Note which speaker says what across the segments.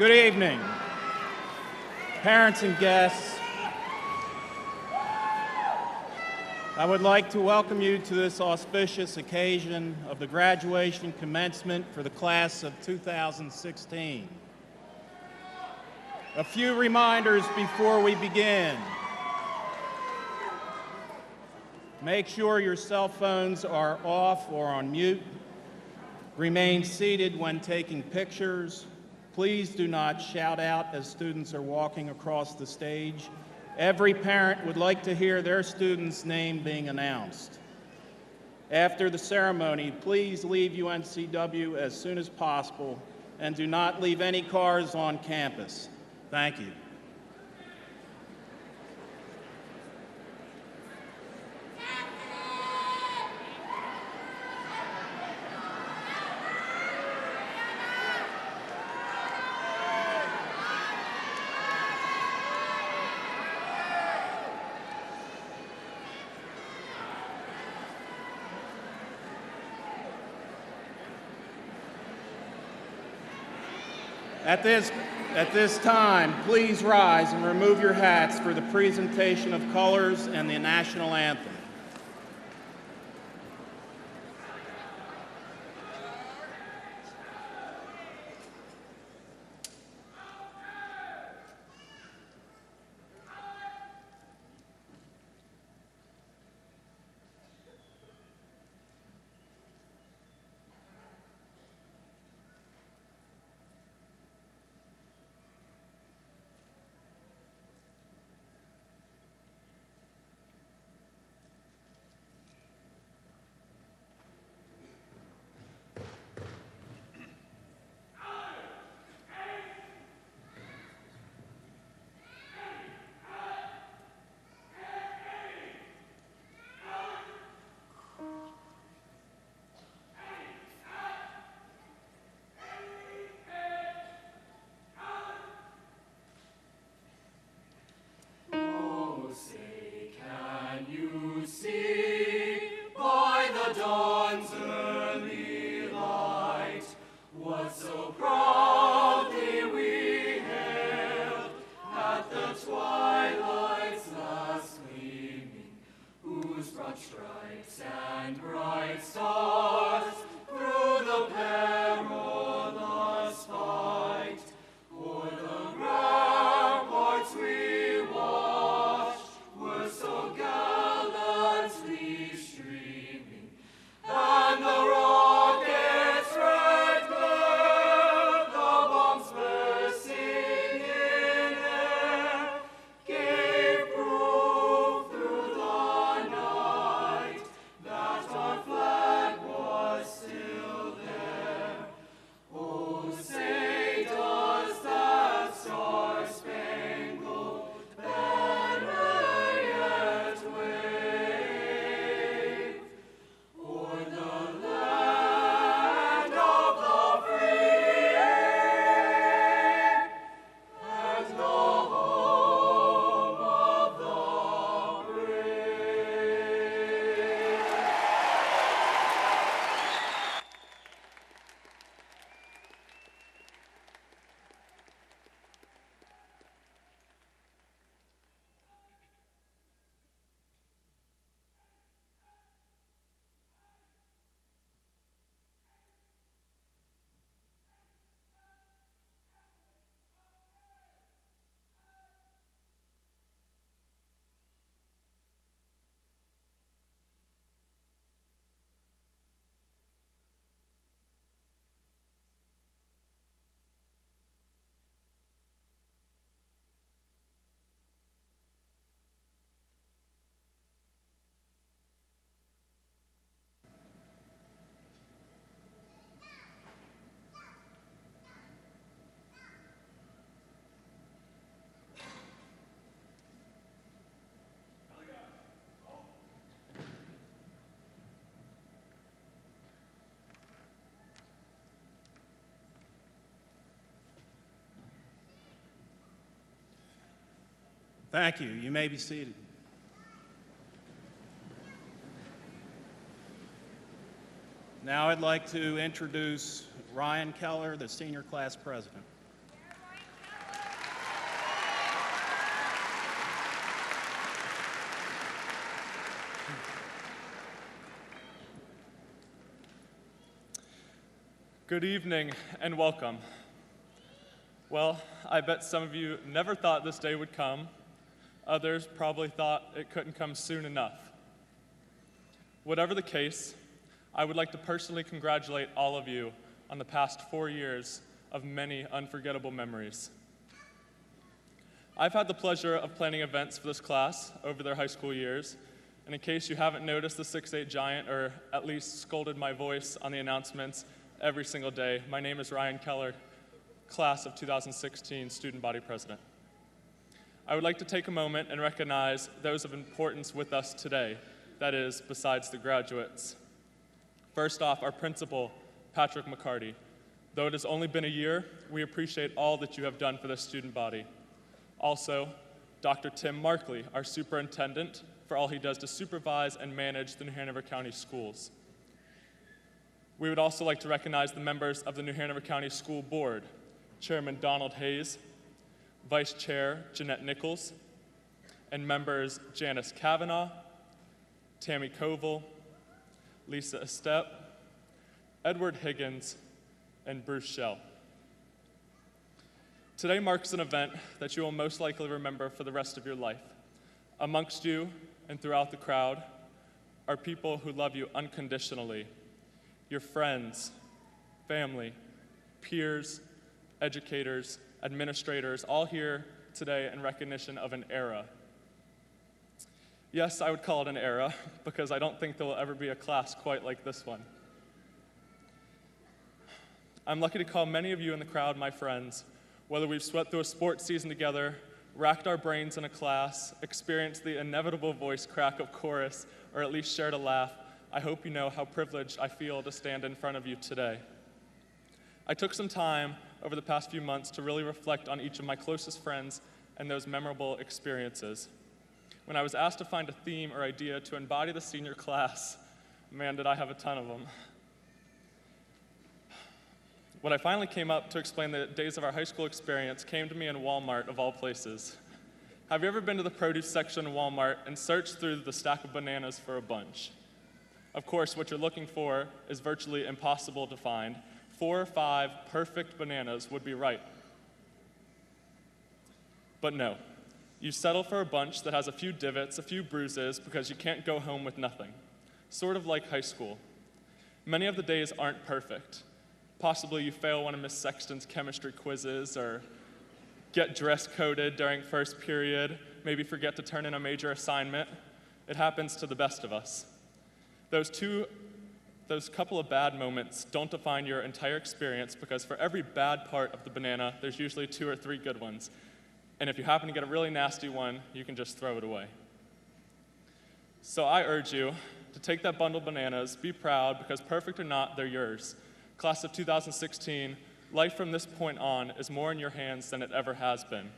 Speaker 1: Good evening, parents and guests. I would like to welcome you to this auspicious occasion of the graduation commencement for the class of 2016. A few reminders before we begin. Make sure your cell phones are off or on mute. Remain seated when taking pictures. Please do not shout out as students are walking across the stage. Every parent would like to hear their student's name being announced. After the ceremony, please leave UNCW as soon as possible and do not leave any cars on campus. Thank you. At this time, please rise and remove your hats for the presentation of colors and the national anthem. Thank you. You may be seated. Now I'd like to introduce Ryan Keller, the senior class president.
Speaker 2: Good evening and welcome. Well, I bet some of you never thought this day would come. Others probably thought it couldn't come soon enough. Whatever the case, I would like to personally congratulate all of you on the past 4 years of many unforgettable memories. I've had the pleasure of planning events for this class over their high school years, and in case you haven't noticed the 6'8" giant, or at least scolded my voice on the announcements every single day, my name is Ryan Keller, class of 2016 student body president. I would like to take a moment and recognize those of importance with us today, that is, besides the graduates. First off, our principal, Patrick McCarty. Though it has only been a year, we appreciate all that you have done for this student body. Also, Dr. Tim Markley, our superintendent, for all he does to supervise and manage the New Hanover County schools. We would also like to recognize the members of the New Hanover County School Board, Chairman Donald Hayes, Vice Chair Jeanette Nichols, and members Janice Kavanaugh, Tammy Koval, Lisa Estep, Edward Higgins, and Bruce Shell. Today marks an event that you will most likely remember for the rest of your life. Amongst you and throughout the crowd are people who love you unconditionally. Your friends, family, peers, educators, administrators, all here today in recognition of an era. Yes, I would call it an era, because I don't think there will ever be a class quite like this one. I'm lucky to call many of you in the crowd my friends, whether we've sweat through a sports season together, racked our brains in a class, experienced the inevitable voice crack of chorus, or at least shared a laugh. I hope you know how privileged I feel to stand in front of you today. I took some time over the past few months to really reflect on each of my closest friends and those memorable experiences. When I was asked to find a theme or idea to embody the senior class, man, did I have a ton of them. When I finally came up to explain the days of our high school experience came to me in Walmart, of all places. Have you ever been to the produce section in Walmart and searched through the stack of bananas for a bunch? Of course, what you're looking for is virtually impossible to find. 4 or 5 perfect bananas would be right. But no, you settle for a bunch that has a few divots, a few bruises, because you can't go home with nothing. Sort of like high school. Many of the days aren't perfect. Possibly you fail one of Miss Sexton's chemistry quizzes, or get dress coded during first period, maybe forget to turn in a major assignment. It happens to the best of us. Those couple of bad moments don't define your entire experience, because for every bad part of the banana, there's usually 2 or 3 good ones. And if you happen to get a really nasty one, you can just throw it away. So I urge you to take that bundle of bananas, be proud, because perfect or not, they're yours. Class of 2016, life from this point on is more in your hands than it ever has been.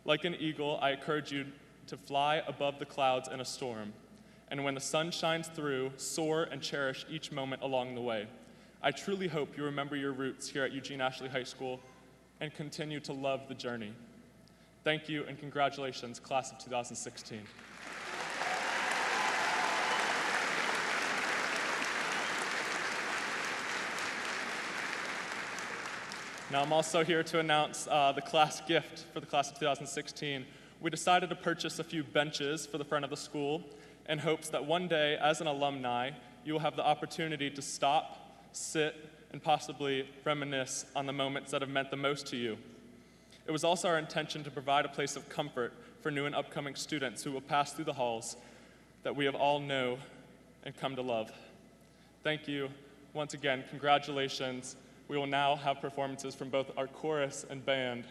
Speaker 2: Like an eagle, I encourage you to fly above the clouds in a storm. And when the sun shines through, soar and cherish each moment along the way. I truly hope you remember your roots here at Eugene Ashley High School and continue to love the journey. Thank you and congratulations, class of 2016. Now I'm also here to announce the class gift for the class of 2016. We decided to purchase a few benches for the front of the school in hopes that one day, as an alumni, you will have the opportunity to stop, sit, and possibly reminisce on the moments that have meant the most to you. It was also our intention to provide a place of comfort for new and upcoming students who will pass through the halls that we have all know and come to love. Thank you. Once again, congratulations. We will now have performances from both our chorus and band.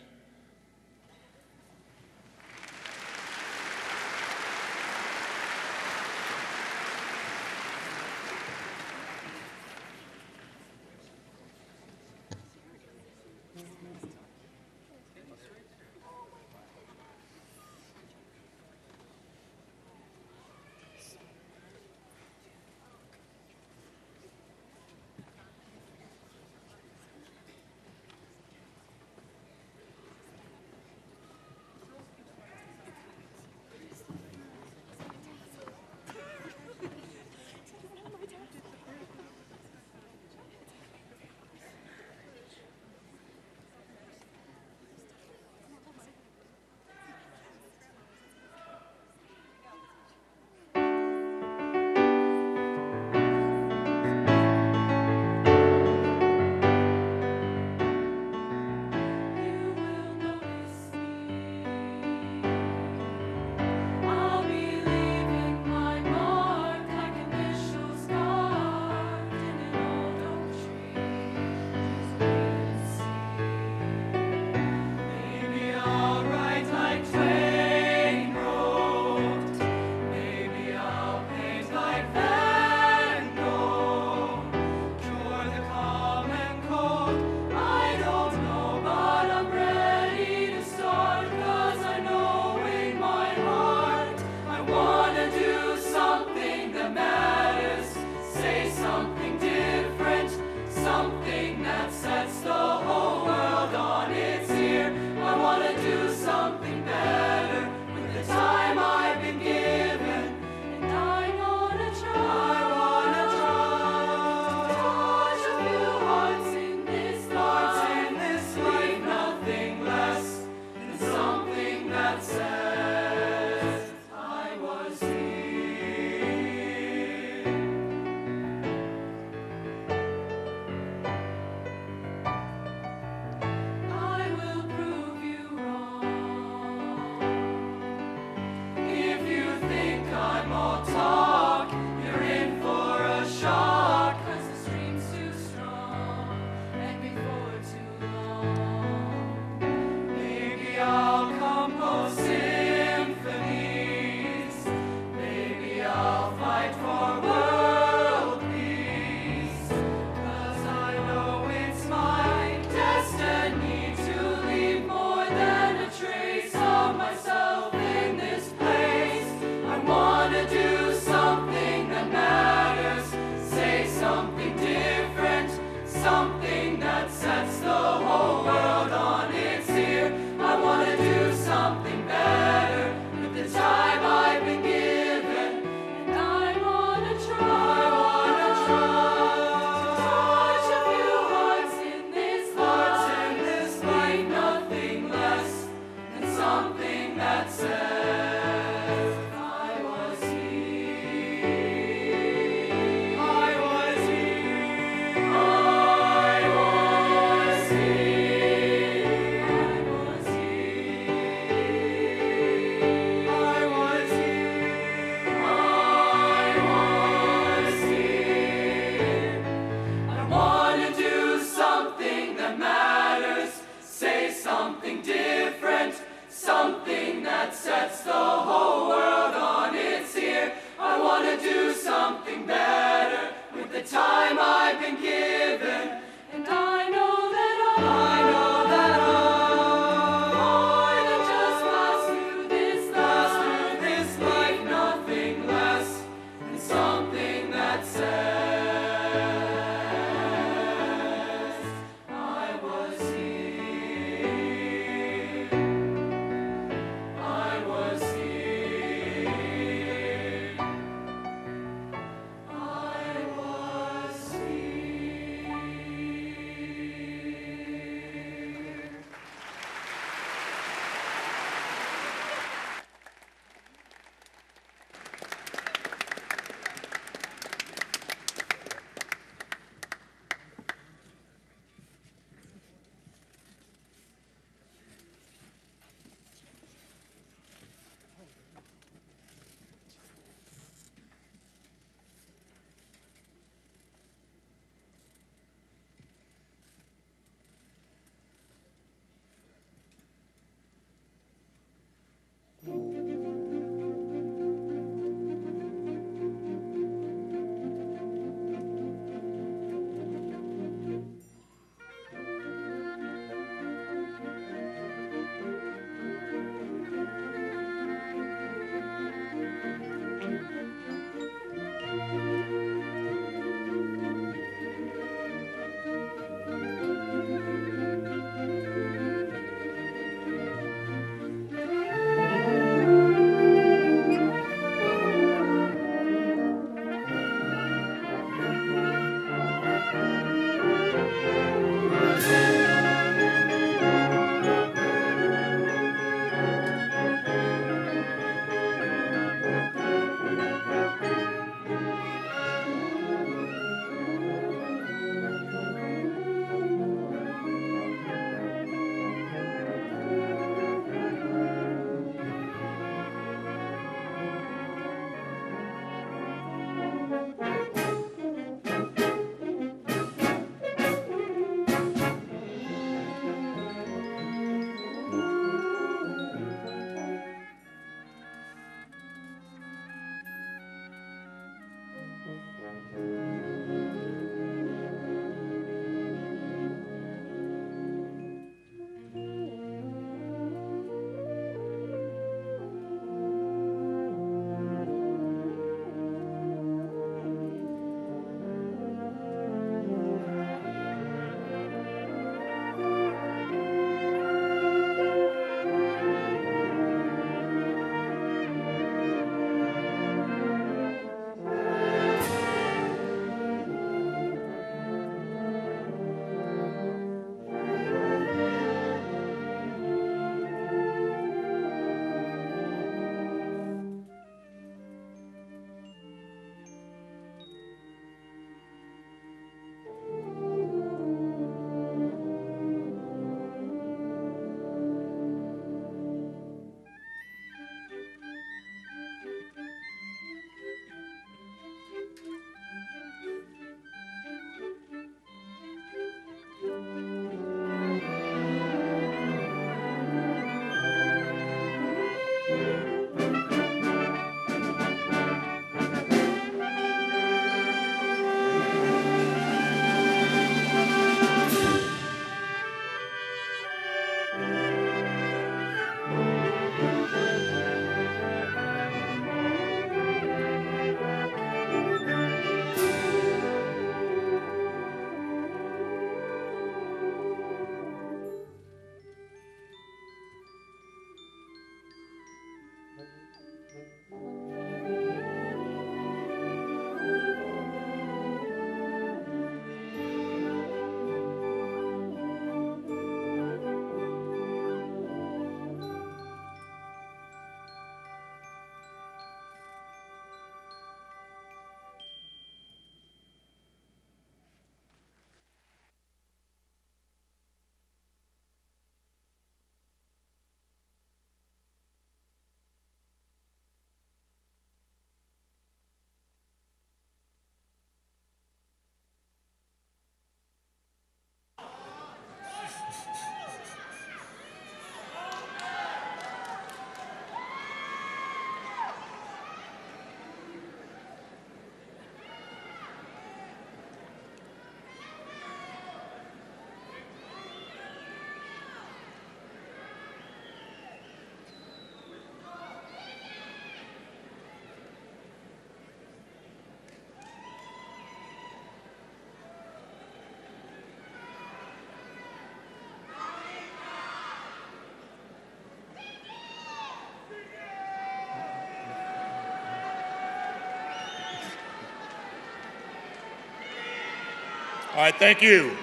Speaker 3: All right, thank you.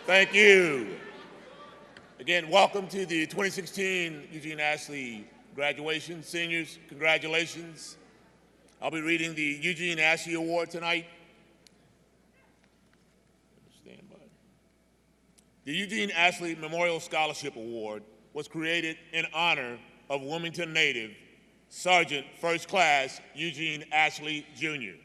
Speaker 3: Thank you. Again, welcome to the 2016 Eugene Ashley graduation. Seniors, congratulations. I'll be reading the Eugene Ashley Award tonight. Stand by. The Eugene Ashley Memorial Scholarship Award was created in honor of Wilmington native Sergeant First Class Eugene Ashley, Jr.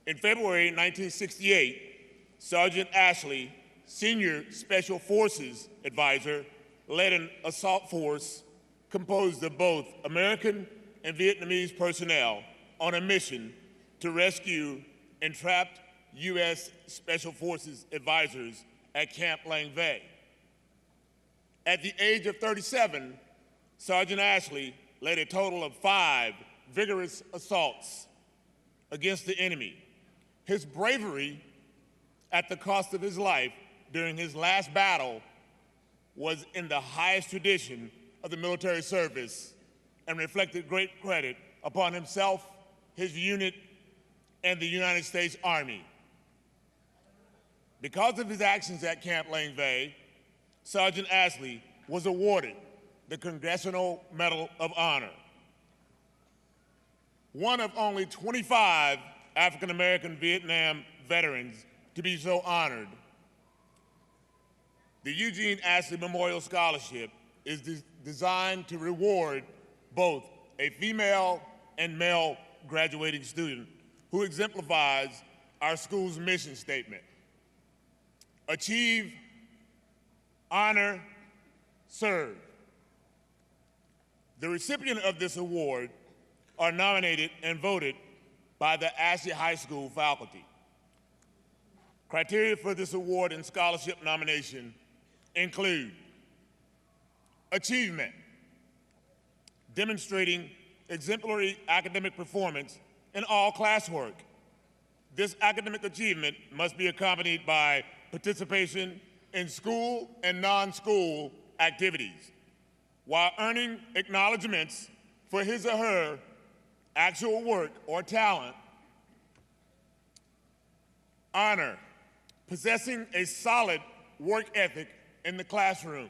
Speaker 3: In February 1968, Sergeant Ashley, Senior Special Forces Advisor, led an assault force composed of both American and Vietnamese personnel on a mission to rescue entrapped U.S. Special Forces advisors at Camp Langvay. At the age of 37, Sergeant Ashley led a total of 5 vigorous assaults against the enemy. His bravery at the cost of his life during his last battle was in the highest tradition of the military service and reflected great credit upon himself, his unit, and the United States Army. Because of his actions at Camp Langvay, Sergeant Ashley was awarded the Congressional Medal of Honor. One of only 25 African-American Vietnam veterans to be so honored. The Eugene Ashley Memorial Scholarship is designed to reward both a female and male graduating student who exemplifies our school's mission statement: achieve, honor, serve. The recipient of this award are nominated and voted by the Ashley High School faculty. Criteria for this award and scholarship nomination include achievement, demonstrating exemplary academic performance in all classwork. This academic achievement must be accompanied by participation in school and non-school activities, while earning acknowledgments for his or her actual work or talent. Honor, possessing a solid work ethic in the classroom.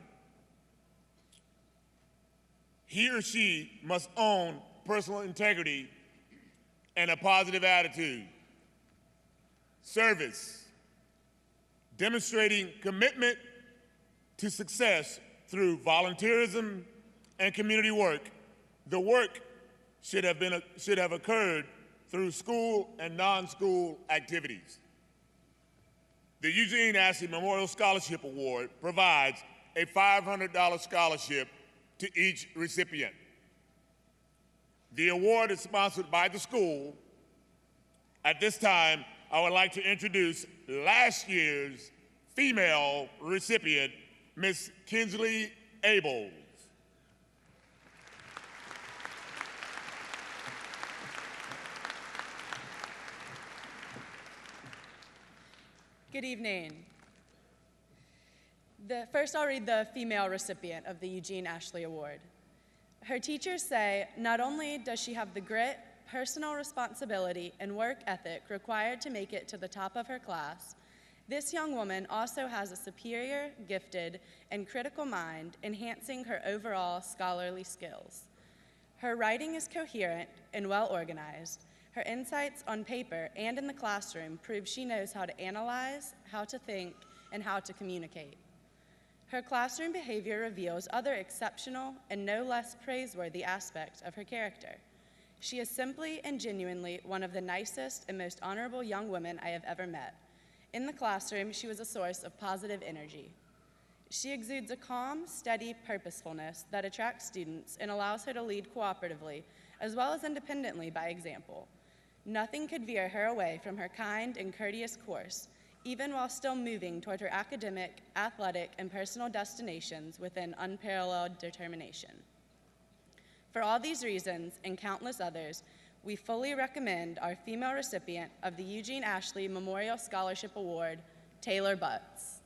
Speaker 3: He or she must own personal integrity and a positive attitude. Service, demonstrating commitment to success through volunteerism and community work. The work should have occurred through school and non-school activities. The Eugene Ashley Memorial Scholarship Award provides a $500 scholarship to each recipient. The award is sponsored by the school. At this time, I would like to introduce last year's female recipient, Ms. Kensleigh Abels.
Speaker 4: Good evening. First, I'll read the female recipient of the Eugene Ashley Award. Her teachers say not only does she have the grit, personal responsibility, and work ethic required to make it to the top of her class, this young woman also has a superior, gifted, and critical mind, enhancing her overall scholarly skills. Her writing is coherent and well organized. Her insights on paper and in the classroom prove she knows how to analyze, how to think, and how to communicate. Her classroom behavior reveals other exceptional and no less praiseworthy aspects of her character. She is simply and genuinely one of the nicest and most honorable young women I have ever met. In the classroom, she was a source of positive energy. She exudes a calm, steady purposefulness that attracts students and allows her to lead cooperatively as well as independently by example. Nothing could veer her away from her kind and courteous course, even while still moving toward her academic, athletic, and personal destinations with an unparalleled determination. For all these reasons and countless others, we fully recommend our female recipient of the Eugene Ashley Memorial Scholarship Award, Taylor Butts.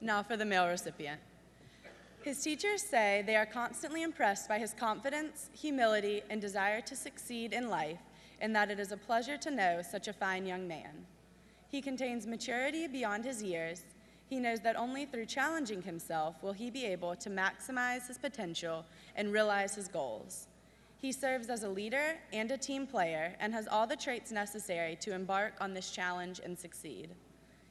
Speaker 4: Now for the male recipient. His teachers say they are constantly impressed by his confidence, humility, and desire to succeed in life, and that it is a pleasure to know such a fine young man. He contains maturity beyond his years. He knows that only through challenging himself will he be able to maximize his potential and realize his goals. He serves as a leader and a team player and has all the traits necessary to embark on this challenge and succeed.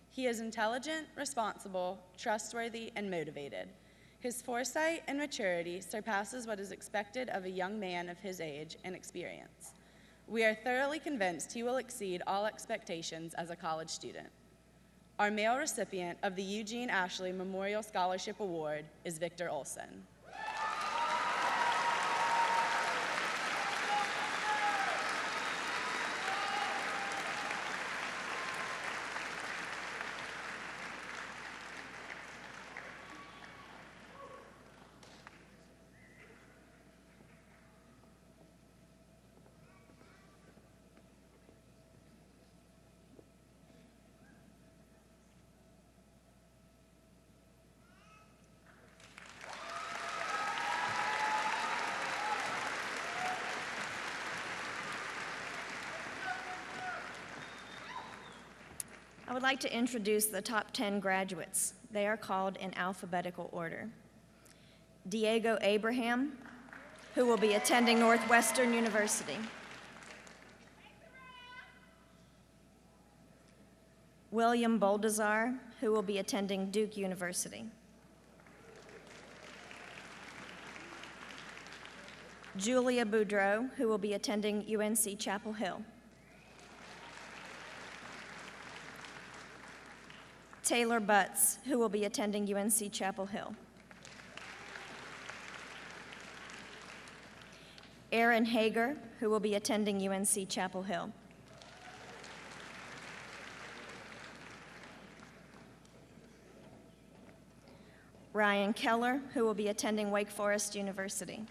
Speaker 4: He is intelligent, responsible, trustworthy, and motivated. His foresight and maturity surpasses what is expected of a young man of his age and experience. We are thoroughly convinced he will exceed all expectations as a college student. Our male recipient of the Eugene Ashley Memorial Scholarship Award is Victor Olson.
Speaker 5: I would like to introduce the top 10 graduates. They are called in alphabetical order. Diego Abraham, who will be attending Northwestern University. William Boldazar, who will be attending Duke University. Julia Boudreau, who will be attending UNC Chapel Hill. Taylor Butts, who will be attending UNC Chapel Hill. Aaron Hager, who will be attending UNC Chapel Hill. Ryan Keller, who will be attending Wake Forest University.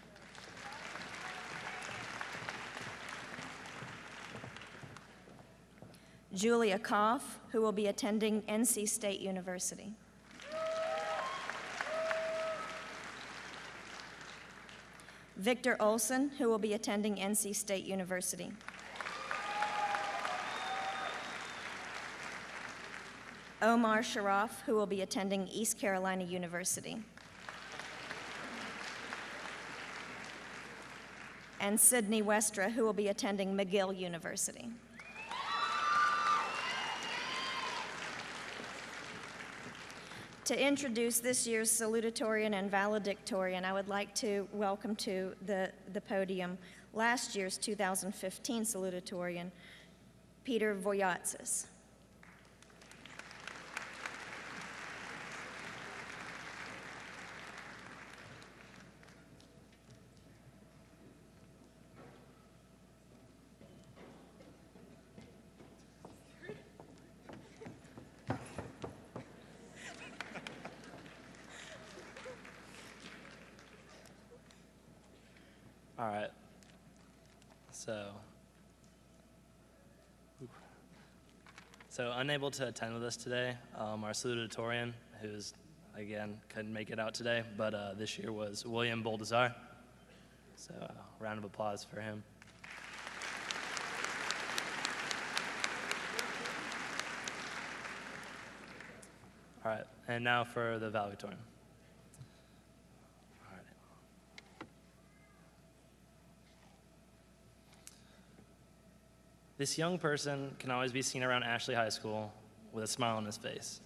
Speaker 5: Julia Koff, who will be attending NC State University. Victor Olson, who will be attending NC State University. Omar Sharaf, who will be attending East Carolina University. And Sydney Westra, who will be attending McGill University. To introduce this year's salutatorian and valedictorian, I would like to welcome to the podium last year's 2015 salutatorian, Peter Voyatsis.
Speaker 6: All right. So unable to attend with us today, our salutatorian, who's, again, couldn't make it out today, but this year was William Boldazar. So round of applause for him. All right, and now for the valedictorian. This young person can always be seen around Ashley High School with a smile on his face.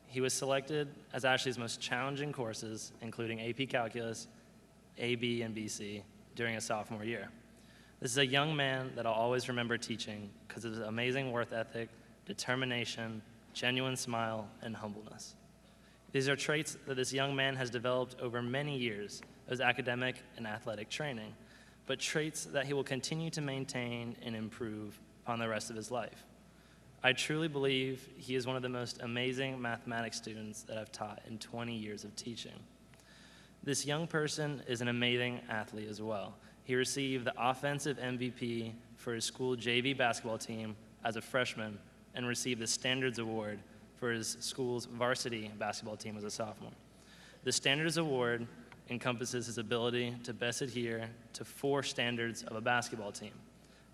Speaker 6: He was selected as Ashley's most challenging courses, including AP Calculus, AB, and BC, during his sophomore year. This is a young man that I'll always remember teaching because of his amazing work ethic, determination, genuine smile, and humbleness. These are traits that this young man has developed over many years of his academic and athletic training, but traits that he will continue to maintain and improve upon the rest of his life. I truly believe he is one of the most amazing mathematics students that I've taught in 20 years of teaching. This young person is an amazing athlete as well. He received the offensive MVP for his school JV basketball team as a freshman and received the Standards Award for his school's varsity basketball team as a sophomore. The Standards Award encompasses his ability to best adhere to 4 standards of a basketball team: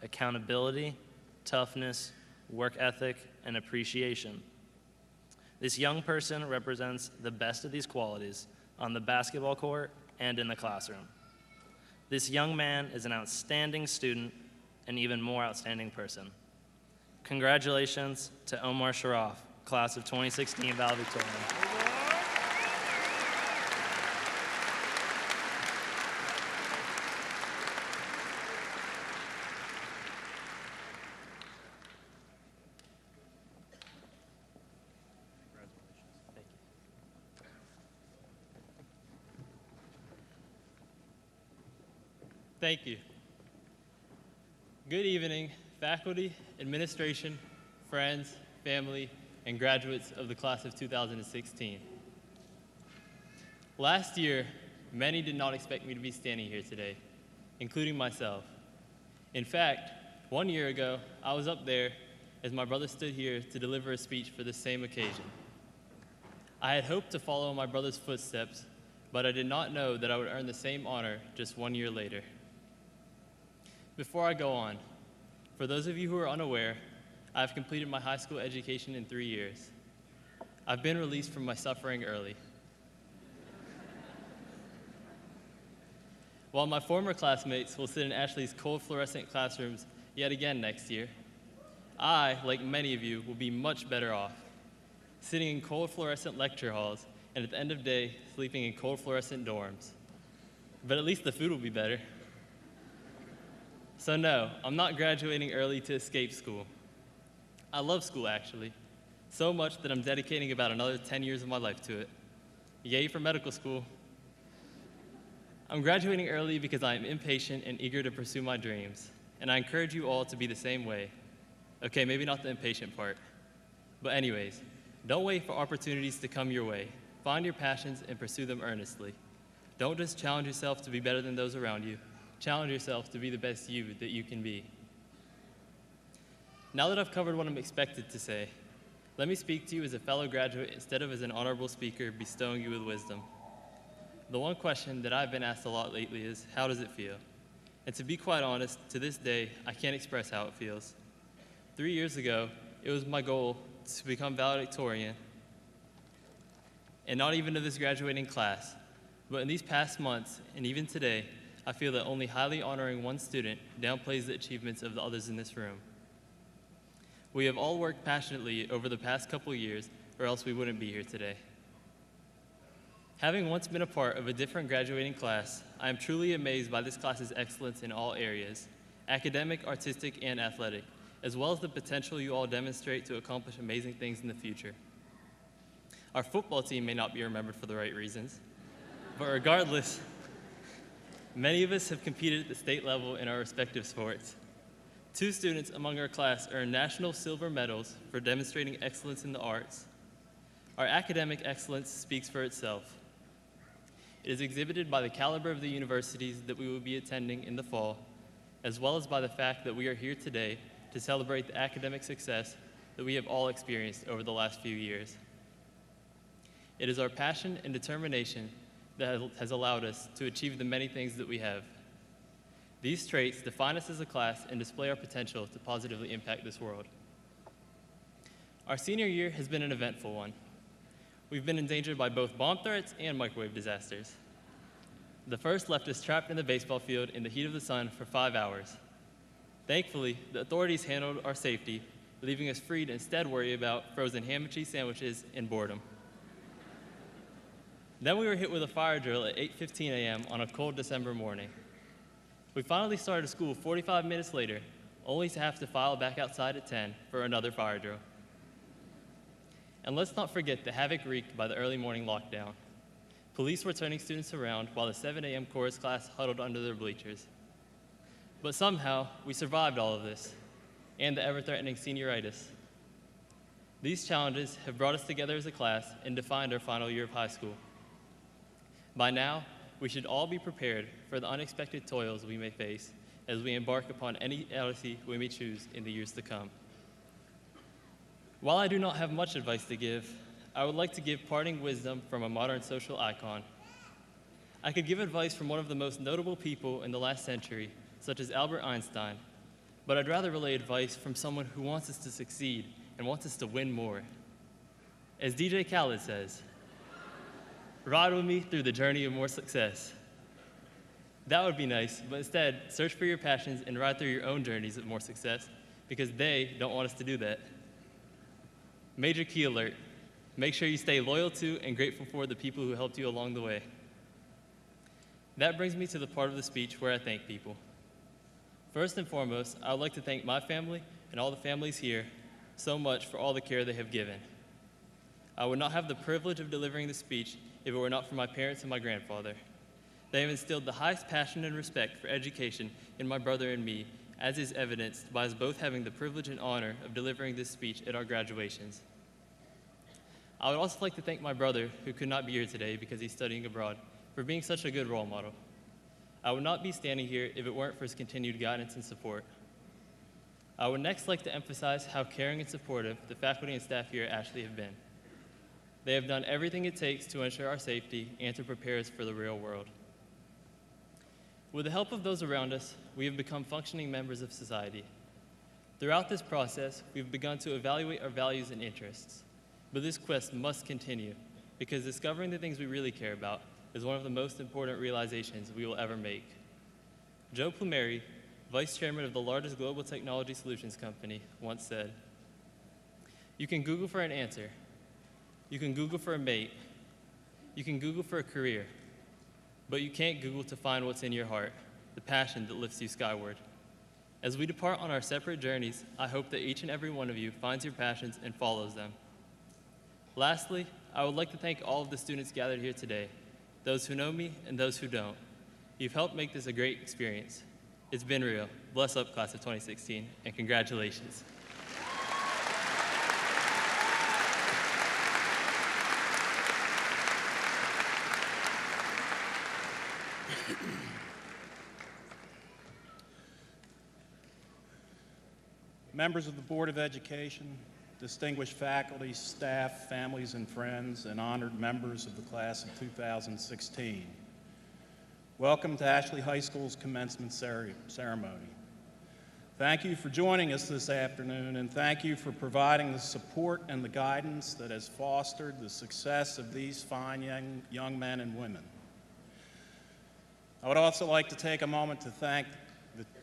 Speaker 6: accountability, toughness, work ethic, and appreciation. This young person represents the best of these qualities on the basketball court and in the classroom. This young man is an outstanding student and even more outstanding person. Congratulations to Omar Sharaf, class of 2016 valedictorian.
Speaker 7: Thank you. Good evening, faculty, administration, friends, family, and graduates of the class of 2016. Last year, many did not expect me to be standing here today, including myself. In fact, 1 year ago, I was up there as my brother stood here to deliver a speech for the same occasion. I had hoped to follow my brother's footsteps, but I did not know that I would earn the same honor just 1 year later. Before I go on, for those of you who are unaware, I have completed my high school education in 3 years. I've been released from my suffering early. while my former classmates will sit in Ashley's cold fluorescent classrooms yet again next year, I, like many of you, will be much better off, sitting in cold fluorescent lecture halls and at the end of the day, sleeping in cold fluorescent dorms. But at least the food will be better. So no, I'm not graduating early to escape school. I love school, actually, so much that I'm dedicating about another 10 years of my life to it. Yay for medical school. I'm graduating early because I am impatient and eager to pursue my dreams, and I encourage you all to be the same way. Okay, maybe not the impatient part. But anyways, don't wait for opportunities to come your way. Find your passions and pursue them earnestly. Don't just challenge yourself to be better than those around you. Challenge yourself to be the best you that you can be. Now that I've covered what I'm expected to say, let me speak to you as a fellow graduate instead of as an honorable speaker bestowing you with wisdom. The one question that I've been asked a lot lately is, how does it feel? And to be quite honest, to this day, I can't express how it feels. 3 years ago, it was my goal to become valedictorian, and not even of this graduating class. But in these past months, and even today, I feel that only highly honoring one student downplays the achievements of the others in this room. We have all worked passionately over the past couple years, or else we wouldn't be here today. Having once been a part of a different graduating class, I am truly amazed by this class's excellence in all areas, academic, artistic, and athletic, as well as the potential you all demonstrate to accomplish amazing things in the future. Our football team may not be remembered for the right reasons, but regardless, many of us have competed at the state level in our respective sports. 2 students among our class earned national silver medals for demonstrating excellence in the arts. Our academic excellence speaks for itself. It is exhibited by the caliber of the universities that we will be attending in the fall, as well as by the fact that we are here today to celebrate the academic success that we have all experienced over the last few years. It is our passion and determination that has allowed us to achieve the many things that we have. These traits define us as a class and display our potential to positively impact this world. Our senior year has been an eventful one. We've been endangered by both bomb threats and microwave disasters. The first left us trapped in the baseball field in the heat of the sun for 5 hours. Thankfully, the authorities handled our safety, leaving us free to instead worry about frozen ham and cheese sandwiches and boredom. Then we were hit with a fire drill at 8:15 a.m. on a cold December morning. We finally started school 45 minutes later, only to have to file back outside at 10 for another fire drill. And let's not forget the havoc wreaked by the early morning lockdown. Police were turning students around while the 7 a.m. chorus class huddled under their bleachers. But somehow, we survived all of this, and the ever-threatening senioritis. These challenges have brought us together as a class and defined our final year of high school. By now, we should all be prepared for the unexpected toils we may face as we embark upon any odyssey we may choose in the years to come. While I do not have much advice to give, I would like to give parting wisdom from a modern social icon. I could give advice from one of the most notable people in the last century, such as Albert Einstein, but I'd rather relay advice from someone who wants us to succeed and wants us to win more. As DJ Khaled says, ride with me through the journey of more success. That would be nice, but instead, search for your passions and ride through your own journeys of more success, because they don't want us to do that. Major key alert. Make sure you stay loyal to and grateful for the people who helped you along the way. That brings me to the part of the speech where I thank people. First and foremost, I would like to thank my family and all the families here so much for all the care they have given. I would not have the privilege of delivering this speech if it were not for my parents and my grandfather. They have instilled the highest passion and respect for education in my brother and me, as is evidenced by us both having the privilege and honor of delivering this speech at our graduations. I would also like to thank my brother, who could not be here today because he's studying abroad, for being such a good role model. I would not be standing here if it weren't for his continued guidance and support. I would next like to emphasize how caring and supportive the faculty and staff here at Ashley have been. They have done everything it takes to ensure our safety and to prepare us for the real world. With the help of those around us, we have become functioning members of society. Throughout this process, we've begun to evaluate our values and interests. But this quest must continue, because discovering the things we really care about is one of the most important realizations we will ever make. Joe Plumeri, vice chairman of the largest global technology solutions company, once said, "You can Google for an answer. You can Google for a mate. You can Google for a career. But you can't Google to find what's in your heart, the passion that lifts you skyward." As we depart on our separate journeys, I hope that each and every one of you finds your passions and follows them. Lastly, I would like to thank all of the students gathered here today, those who know me and those who don't. You've helped make this a great experience. It's been real. Bless up, class of 2016, and congratulations.
Speaker 1: Members of the Board of Education, distinguished faculty, staff, families, and friends, and honored members of the class of 2016. Welcome to Ashley High School's commencement ceremony. Thank you for joining us this afternoon, and thank you for providing the support and the guidance that has fostered the success of these fine young men and women. I would also like to take a moment to thank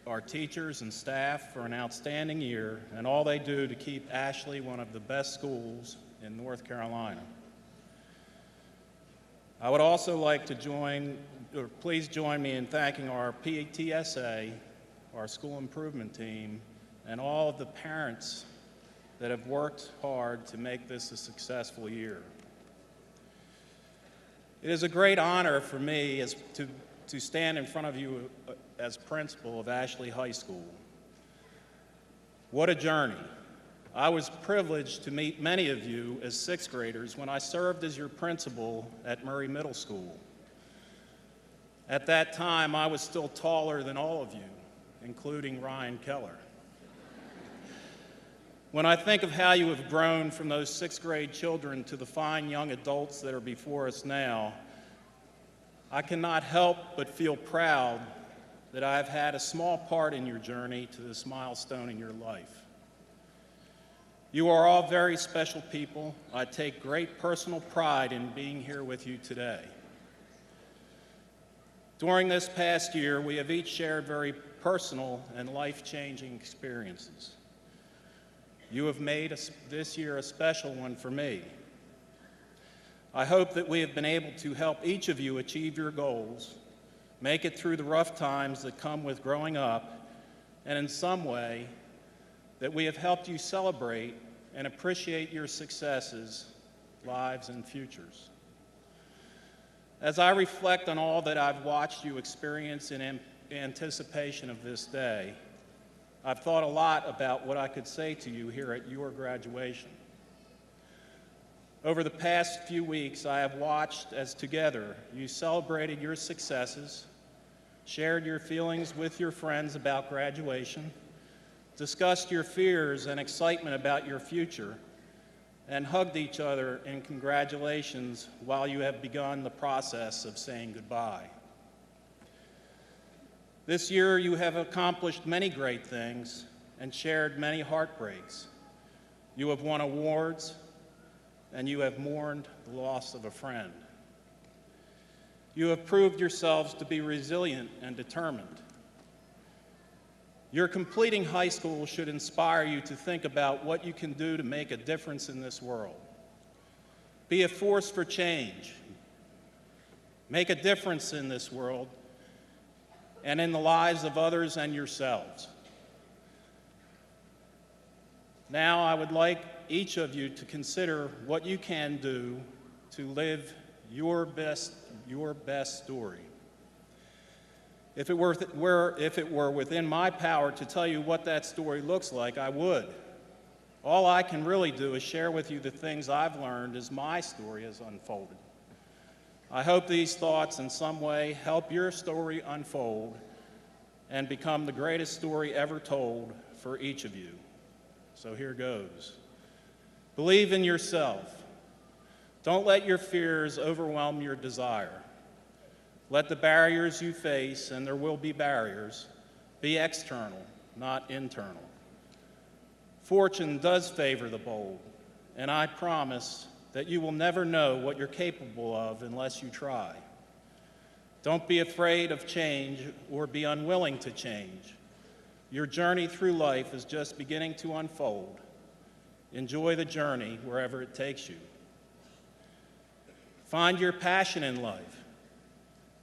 Speaker 1: our teachers and staff for an outstanding year and all they do to keep Ashley one of the best schools in North Carolina. I would also like to please join me in thanking our PTSA, our school improvement team, and all of the parents that have worked hard to make this a successful year. It is a great honor for me to stand in front of you as principal of Ashley High School. What a journey. I was privileged to meet many of you as sixth graders when I served as your principal at Murray Middle School. At that time, I was still taller than all of you, including Ryan Keller. When I think of how you have grown from those sixth grade children to the fine young adults that are before us now, I cannot help but feel proud that I have had a small part in your journey to this milestone in your life. You are all very special people. I take great personal pride in being here with you today. During this past year, we have each shared very personal and life-changing experiences. You have made this year a special one for me. I hope that we have been able to help each of you achieve your goals, make it through the rough times that come with growing up, and in some way, that we have helped you celebrate and appreciate your successes, lives, and futures. As I reflect on all that I've watched you experience in anticipation of this day, I've thought a lot about what I could say to you here at your graduation. Over the past few weeks, I have watched as together you celebrated your successes, shared your feelings with your friends about graduation, discussed your fears and excitement about your future, and hugged each other in congratulations while you have begun the process of saying goodbye. This year, you have accomplished many great things and shared many heartbreaks. You have won awards, and you have mourned the loss of a friend. You have proved yourselves to be resilient and determined. Your completing high school should inspire you to think about what you can do to make a difference in this world. Be a force for change. Make a difference in this world and in the lives of others and yourselves. Now, I would like each of you to consider what you can do to live your best story. If it were within my power to tell you what that story looks like, I would. All I can really do is share with you the things I've learned as my story has unfolded. I hope these thoughts in some way help your story unfold and become the greatest story ever told for each of you. So here goes. Believe in yourself. Don't let your fears overwhelm your desire. Let the barriers you face, and there will be barriers, be external, not internal. Fortune does favor the bold, and I promise that you will never know what you're capable of unless you try. Don't be afraid of change or be unwilling to change. Your journey through life is just beginning to unfold. Enjoy the journey wherever it takes you. Find your passion in life.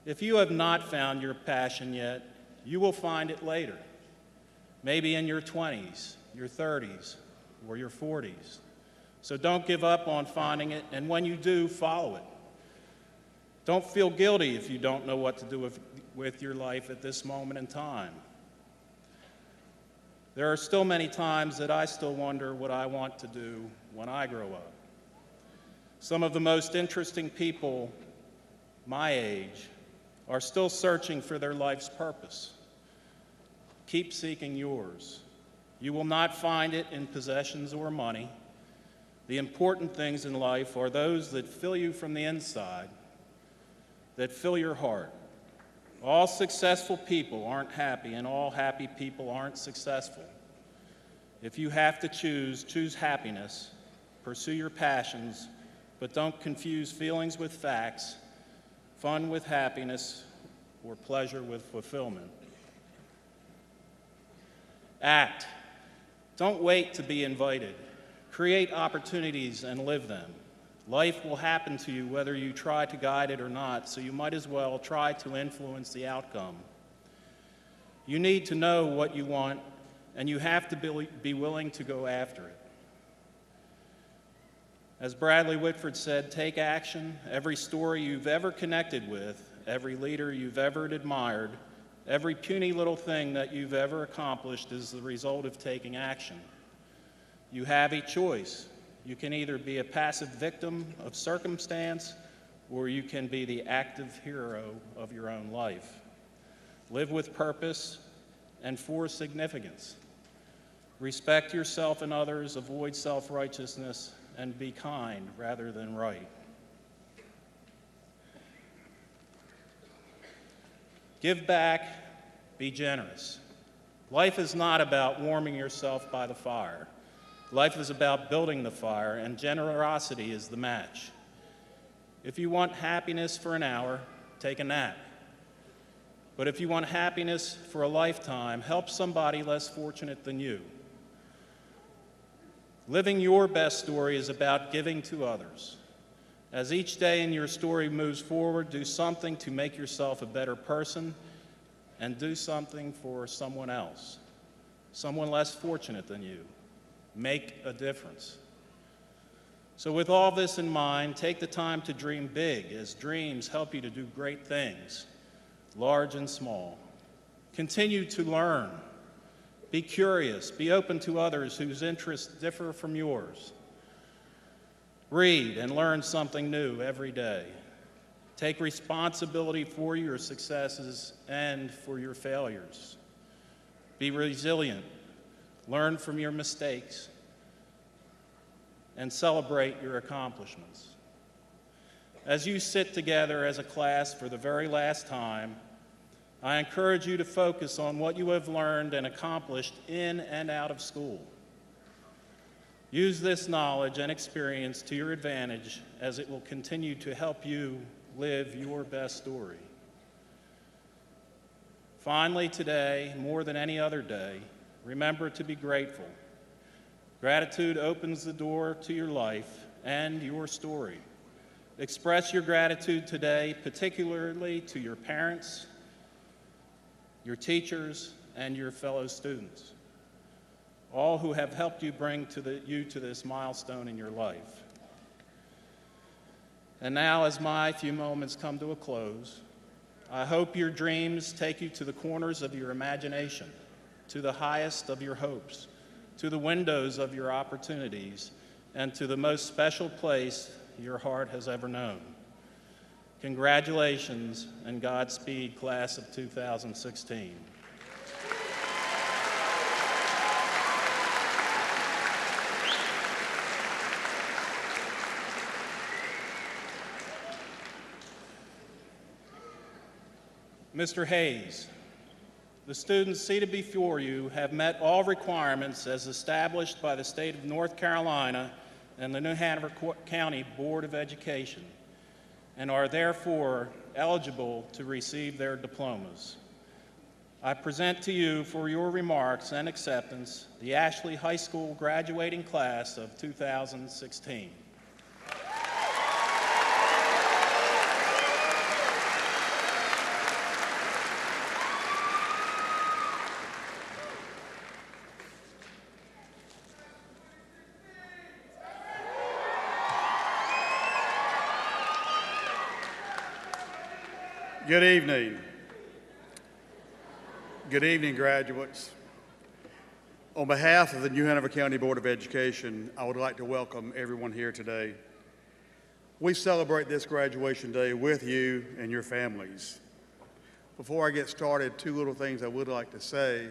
Speaker 1: If you have not found your passion yet, you will find it later, maybe in your 20s, your 30s, or your 40s. So don't give up on finding it, and when you do, follow it. Don't feel guilty if you don't know what to do with your life at this moment in time. There are still many times that I still wonder what I want to do when I grow up. Some of the most interesting people my age are still searching for their life's purpose. Keep seeking yours. You will not find it in possessions or money. The important things in life are those that fill you from the inside, that fill your heart. All successful people aren't happy, and all happy people aren't successful. If you have to choose happiness, pursue your passions, but don't confuse feelings with facts, fun with happiness, or pleasure with fulfillment. Act. Don't wait to be invited. Create opportunities and live them. Life will happen to you whether you try to guide it or not, so you might as well try to influence the outcome. You need to know what you want, and you have to be willing to go after it. As Bradley Whitford said, take action. Every story you've ever connected with, every leader you've ever admired, every puny little thing that you've ever accomplished is the result of taking action. You have a choice. You can either be a passive victim of circumstance, or you can be the active hero of your own life. Live with purpose and for significance. Respect yourself and others, avoid self-righteousness, and be kind rather than right. Give back, be generous. Life is not about warming yourself by the fire. Life is about building the fire, and generosity is the match. If you want happiness for an hour, take a nap. But if you want happiness for a lifetime, help somebody less fortunate than you. Living your best story is about giving to others. As each day in your story moves forward, do something to make yourself a better person, and do something for someone else, someone less fortunate than you. Make a difference. So with all this in mind, take the time to dream big, as dreams help you to do great things, large and small. Continue to learn. Be curious. Be open to others whose interests differ from yours. Read and learn something new every day. Take responsibility for your successes and for your failures. Be resilient. Learn from your mistakes, and celebrate your accomplishments. As you sit together as a class for the very last time, I encourage you to focus on what you have learned and accomplished in and out of school. Use this knowledge and experience to your advantage, as it will continue to help you live your best story. Finally, today, more than any other day, remember to be grateful. Gratitude opens the door to your life and your story. Express your gratitude today, particularly to your parents, your teachers, and your fellow students, all who have helped you bring you to this milestone in your life. And now, as my few moments come to a close, I hope your dreams take you to the corners of your imagination, to the highest of your hopes, to the windows of your opportunities, and to the most special place your heart has ever known. Congratulations and Godspeed, class of 2016. Mr. Hayes, the students seated before you have met all requirements as established by the state of North Carolina and the New Hanover County Board of Education. and are therefore eligible to receive their diplomas. I present to you for your remarks and acceptance the Ashley High School graduating class of 2016.
Speaker 8: Good evening. Good evening, graduates. On behalf of the New Hanover County Board of Education, I would like to welcome everyone here today. We celebrate this graduation day with you and your families. Before I get started, two little things I would like to say.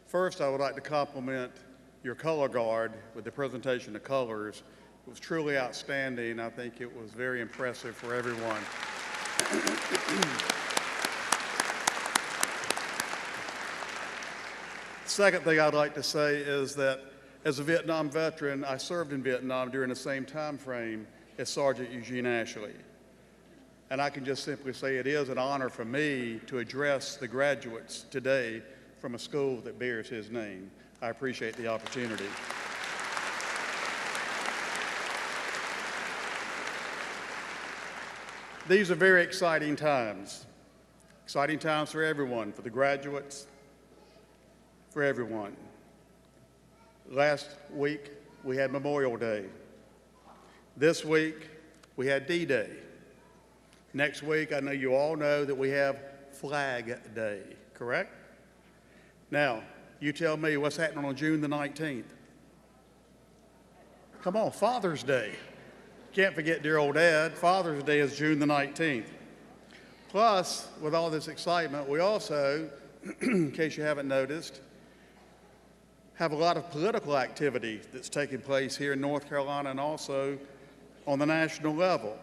Speaker 8: First, I would like to compliment your color guard with the presentation of colors. It was truly outstanding. I think it was very impressive for everyone. Second thing I'd like to say is that as a Vietnam veteran, I served in Vietnam during the same time frame as Sergeant Eugene Ashley. And I can just simply say it is an honor for me to address the graduates today from a school that bears his name. I appreciate the opportunity. These are very exciting times for everyone, for the graduates, for everyone. Last week, we had Memorial Day. This week, we had D-Day. Next week, I know you all know that we have Flag Day, correct? Now, you tell me what's happening on June the 19th. Come on, Father's Day. Can't forget dear old Dad. Father's Day is June the 19th. Plus, with all this excitement, we also, in case you haven't noticed, have a lot of political activity that's taking place here in North Carolina and also on the national level.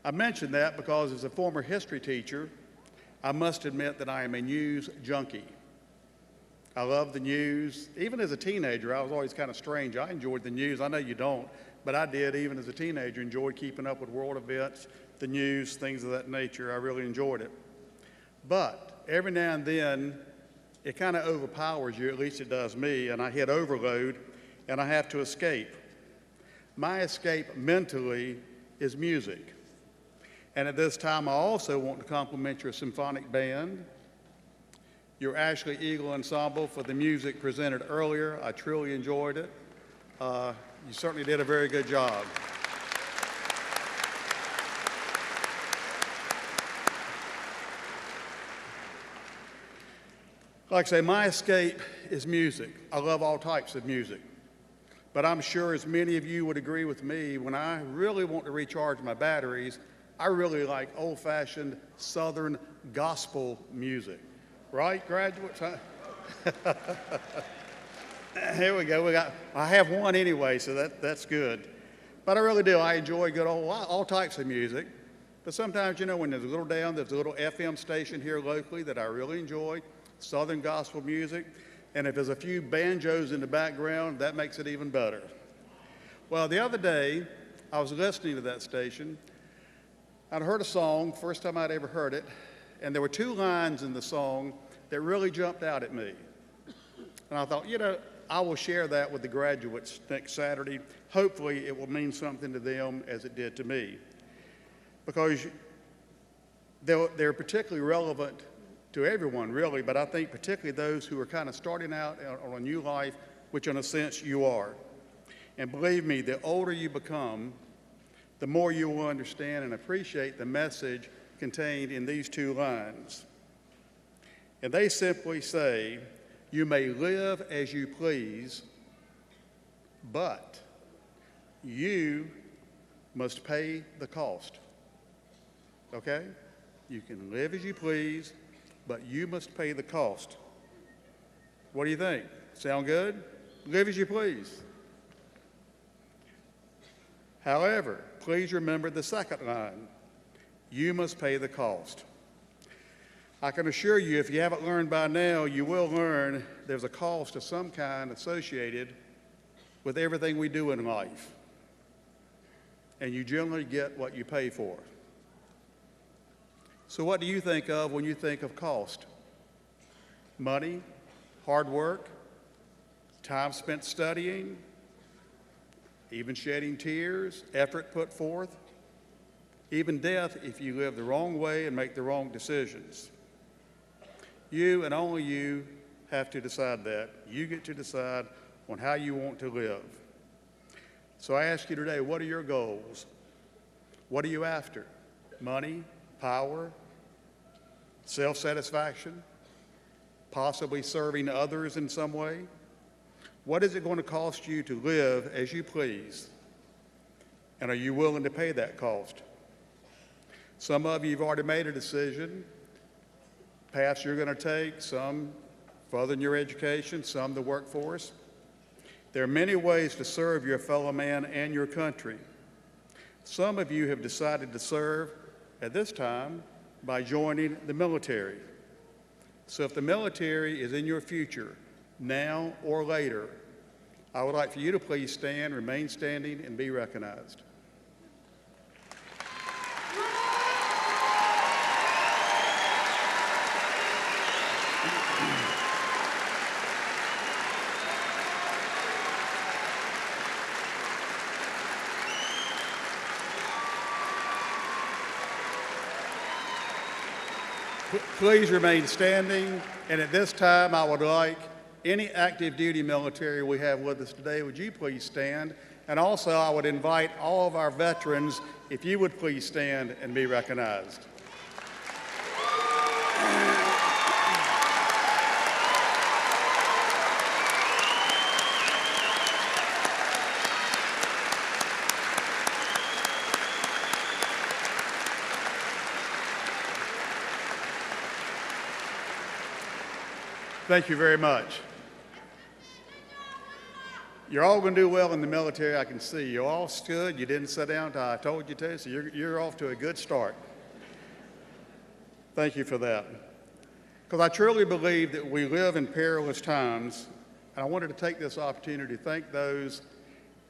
Speaker 8: I mention that because as a former history teacher, I must admit that I am a news junkie. I love the news. Even as a teenager, I was always kind of strange. I enjoyed the news. I know you don't, but I did, even as a teenager, enjoyed keeping up with world events, the news, things of that nature. I really enjoyed it. But every now and then, it kind of overpowers you, at least it does me, and I hit overload, and I have to escape. My escape mentally is music. And at this time, I also want to compliment your symphonic band, your Ashley Eagle Ensemble for the music presented earlier. I truly enjoyed it. You certainly did a very good job. Like I say, my escape is music. I love all types of music. But I'm sure as many of you would agree with me, when I really want to recharge my batteries, I really like old-fashioned Southern gospel music. Right, graduates? Huh? Here we go. I have one anyway, so that's good. But I really do. I enjoy good all types of music. But sometimes, you know, when there's a little down, there's a little FM station here locally that I really enjoy. Southern gospel music, and if there's a few banjos in the background, that makes it even better. Well, the other day, I was listening to that station. I'd heard a song, first time I'd ever heard it, and there were two lines in the song that really jumped out at me. And I thought, you know, I will share that with the graduates next Saturday. Hopefully, it will mean something to them as it did to me. Because they're particularly relevant to everyone, really, but I think particularly those who are kind of starting out on a new life, which in a sense you are. And believe me, the older you become, the more you will understand and appreciate the message contained in these two lines. And they simply say, you may live as you please, but you must pay the cost. Okay? You can live as you please, but you must pay the cost. What do you think? Sound good? Live as you please. However, please remember the second line. You must pay the cost. I can assure you, if you haven't learned by now, you will learn there's a cost of some kind associated with everything we do in life. and you generally get what you pay for. So what do you think of when you think of cost? Money, hard work, time spent studying, even shedding tears, effort put forth, even death if you live the wrong way and make the wrong decisions. You and only you have to decide that. You get to decide on how you want to live. So I ask you today, what are your goals? What are you after? Money, power, self-satisfaction, possibly serving others in some way? What is it going to cost you to live as you please? And are you willing to pay that cost? Some of you have already made a decision, paths you're going to take, some furthering your education, some the workforce. There are many ways to serve your fellow man and your country. Some of you have decided to serve at this time by joining the military. So if the military is in your future, now or later, I would like for you to please stand, remain standing, and be recognized. Please remain standing, and at this time I would like any active duty military we have with us today, would you please stand? And also I would invite all of our veterans, if you would please stand and be recognized. Thank you very much. You're all going to do well in the military, I can see. You all stood, you didn't sit down until I told you to, so you're off to a good start. Thank you for that. Because I truly believe that we live in perilous times, and I wanted to take this opportunity to thank those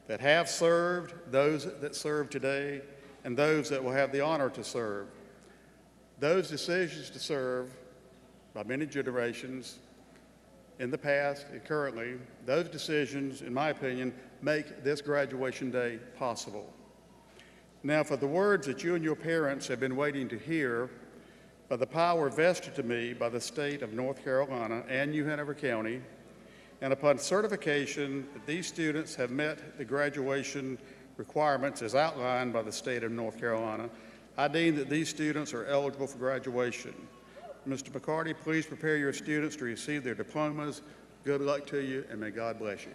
Speaker 8: that have served, those that serve today, and those that will have the honor to serve. Those decisions to serve by many generations in the past and currently, those decisions, in my opinion, make this graduation day possible. Now, for the words that you and your parents have been waiting to hear, by the power vested to me by the state of North Carolina and New Hanover County, and upon certification that these students have met the graduation requirements as outlined by the state of North Carolina, I deem that these students are eligible for graduation. Mr. McCarty, please prepare your students to receive their diplomas. Good luck to you, and may God bless you.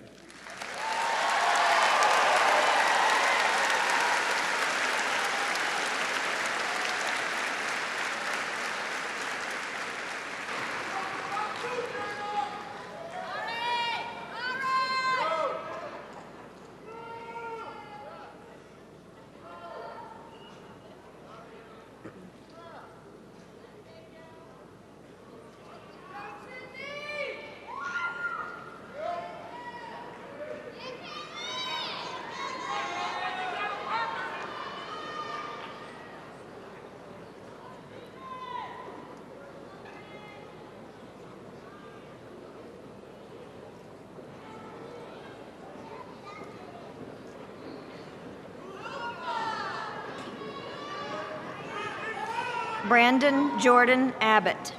Speaker 5: Brandon Jordan Abbott.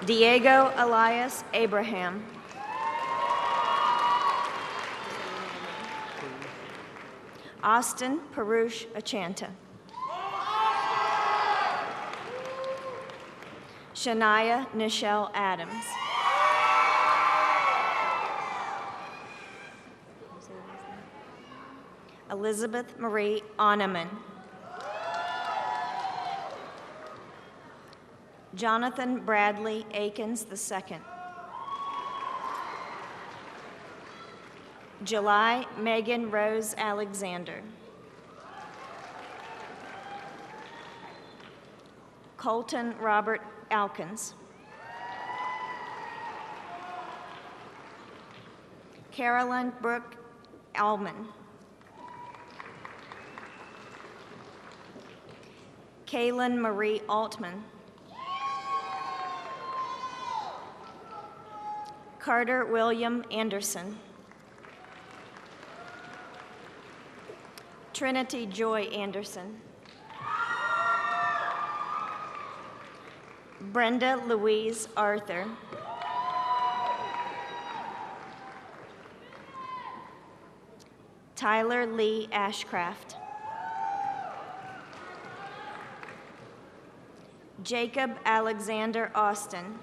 Speaker 5: Diego Elias Abraham. Austin Perush Achanta. Shania Nichelle Adams. Elizabeth Marie Oneman. Jonathan Bradley Akins II. July Megan Rose Alexander. Colton Robert Alkins. Carolyn Brooke Allman. Kaylin Marie Altman. Carter William Anderson. Trinity Joy Anderson. Brenda Louise Arthur. Tyler Lee Ashcraft. Jacob Alexander Austin.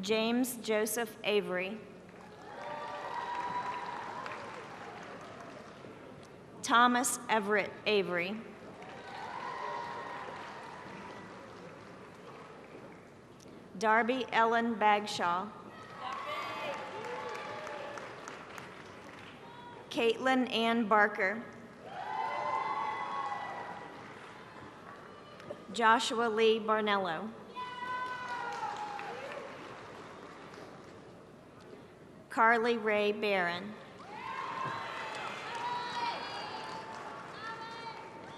Speaker 5: James Joseph Avery. Thomas Everett Avery. Darby Ellen Bagshaw. Caitlin Ann Barker. Joshua Lee Barnello. Carly Ray Barron.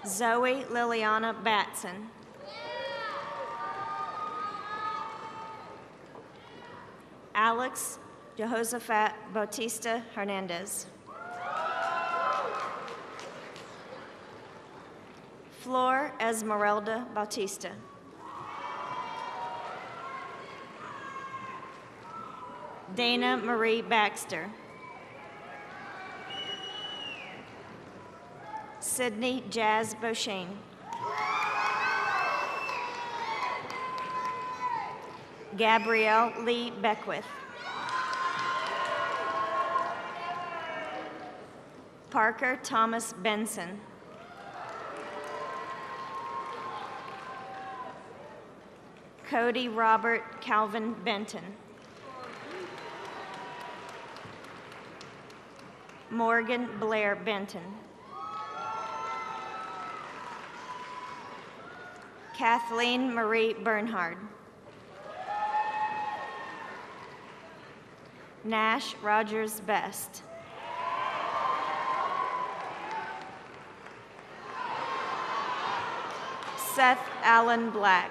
Speaker 5: Zoe Liliana Batson. Alex Jehoshaphat Bautista Hernandez. Flor Esmeralda Bautista. Dana Marie Baxter. Sydney Jazz Beauchene. Gabrielle Lee Beckwith. Parker Thomas Benson. Cody Robert Calvin Benton. Morgan Blair Benton. Kathleen Marie Bernhard. Nash Rogers Best. Seth Allen Black.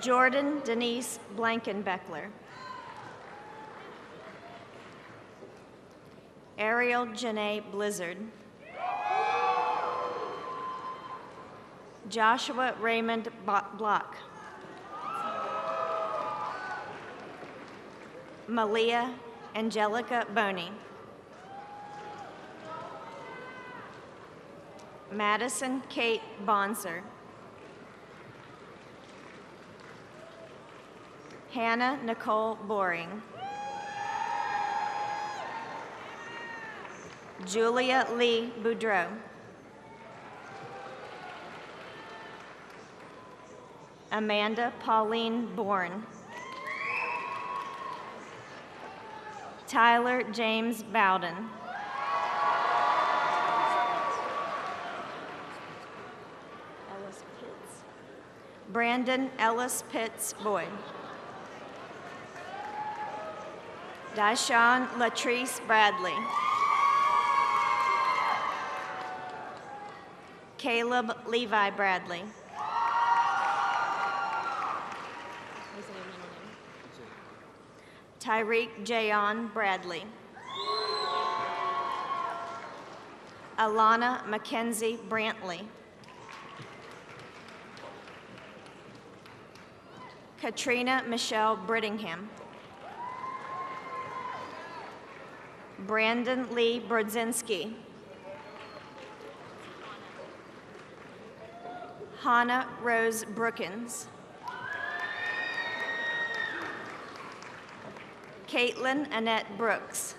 Speaker 5: Jordan Denise Blankenbeckler. Ariel Janae Blizzard. Joshua Raymond Block. Malia Angelica Boney. Madison Kate Bonser. Hannah Nicole Boring. Julia Lee Boudreau. Amanda Pauline Bourne. Tyler James Bowden. Ellis Pitts. Brandon Ellis Pitts Boyd. Dyshawn Latrice Bradley. Caleb Levi Bradley. Tyreek Jayon Bradley. Alana Mackenzie Brantley. Katrina Michelle Brittingham. Brandon Lee Brodzinski. Hannah Rose Brookins. Caitlin Annette Brooks.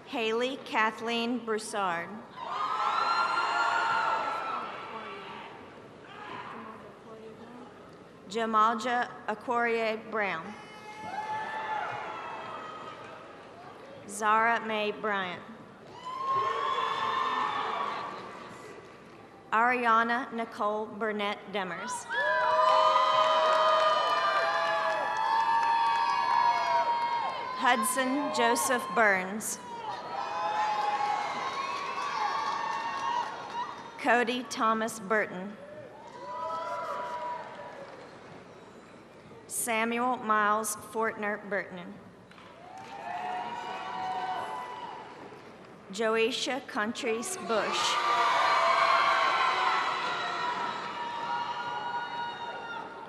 Speaker 5: Haley Kathleen Broussard. Jamalja Aquarie Brown. Zara Mae Bryant. Ariana Nicole Burnett Demers. Hudson Joseph Burns. Cody Thomas Burton. Samuel Miles Fortner Burton. Joesha Contrice Bush.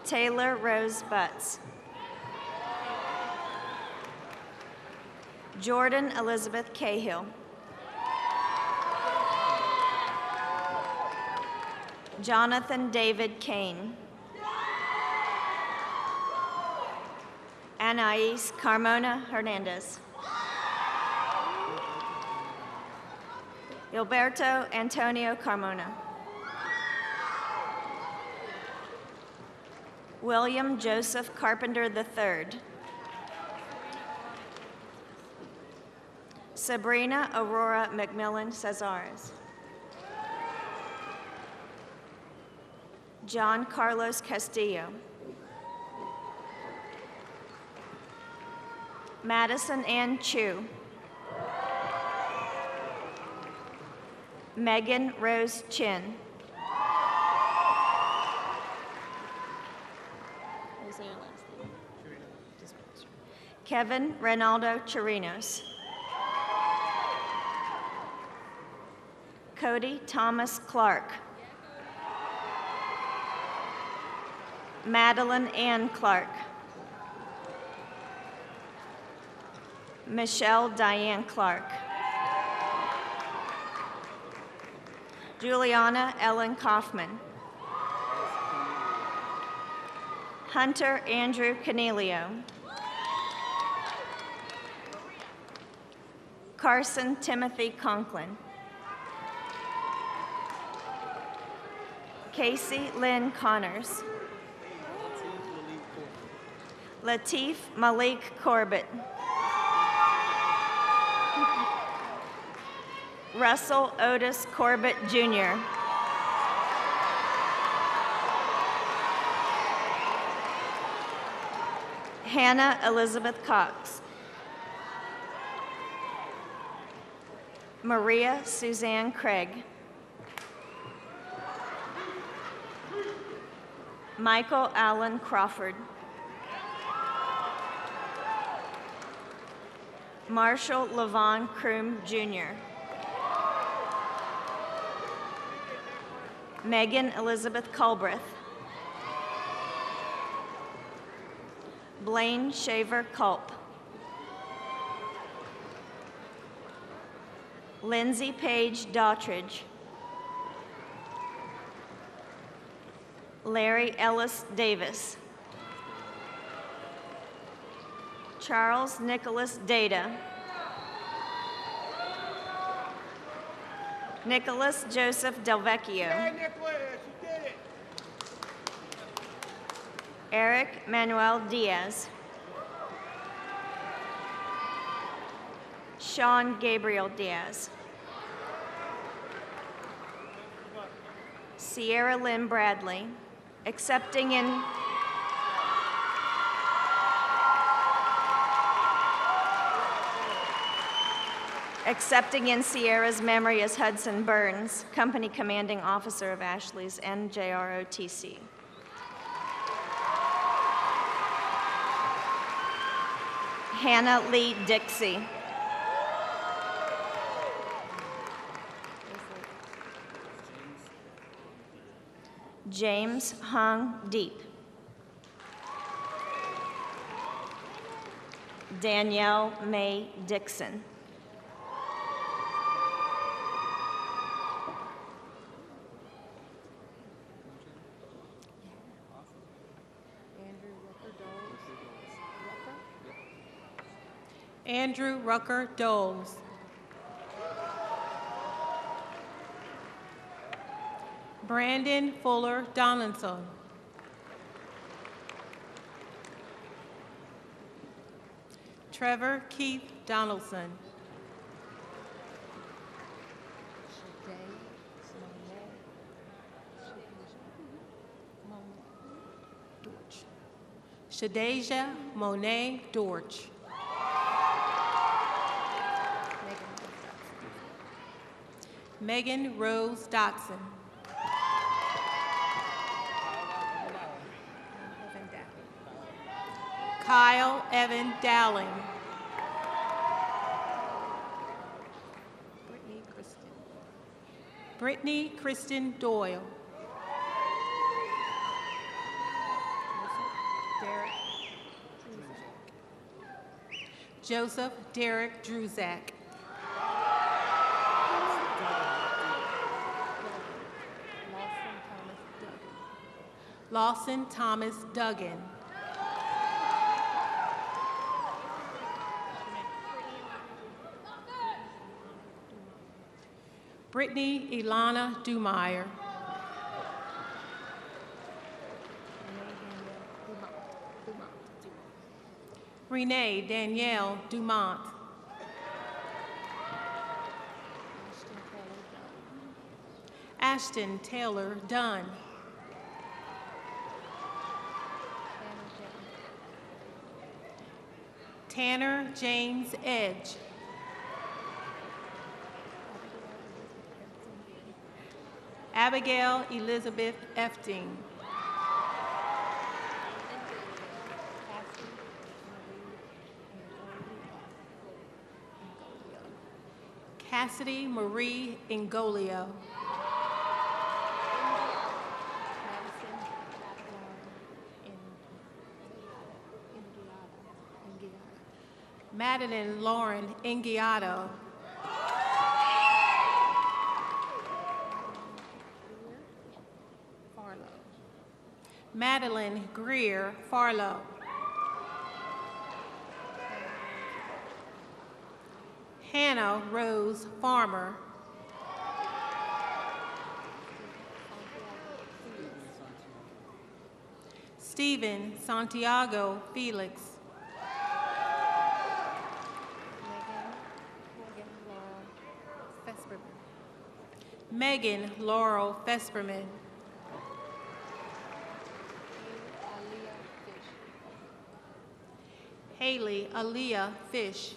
Speaker 5: Taylor Rose Butts. Jordan Elizabeth Cahill. Jonathan David Kane. Anais Carmona Hernandez. Gilberto Antonio Carmona. William Joseph Carpenter III. Sabrina Aurora McMillan Cesares. John Carlos Castillo. Madison Ann Chu. Megan Rose Chin. Kevin Reynaldo Chirinos. Cody Thomas Clark. Madeline Ann Clark. Michelle Diane Clark. Juliana Ellen Kaufman. Hunter Andrew Canelio. Carson Timothy Conklin. Casey Lynn Connors. Latif Malik Corbett. Russell Otis Corbett, Jr. Hannah Elizabeth Cox. Maria Suzanne Craig. Michael Allen Crawford. Marshall Levon Kroom, Jr. Megan Elizabeth Culbreth. Blaine Shaver Culp. Lindsay Page Daughtridge. Larry Ellis Davis. Charles Nicholas Data. Nicholas Joseph Delvecchio. Eric Manuel Diaz. Sean Gabriel Diaz. Sierra Lynn Bradley, accepting in Sierra's memory is Hudson Burns, Company Commanding Officer of Ashley's NJROTC. Hannah Lee Dixie. James Hung Deep. Danielle May Dixon.
Speaker 9: Andrew Rucker Doles. Brandon Fuller Donaldson. Trevor Keith Donaldson. Shadeja Monet Dorch. Megan Rose Dotson. Kyle Evan Dowling. Brittany Kristen Doyle. Joseph Derek Druzak. Lawson Thomas Duggan. Brittany Ilana Dumeyer. Renee Danielle Dumont. Ashton Taylor Dunn. Tanner James Edge. Abigail Elizabeth Efting. Cassidy Marie Ingolio. Madeline Lauren Ingiato. Madeline Greer Farlow. Hannah Rose Farmer. Stephen Santiago Felix. Megan Laurel Fesperman. Haley Aaliyah Fish.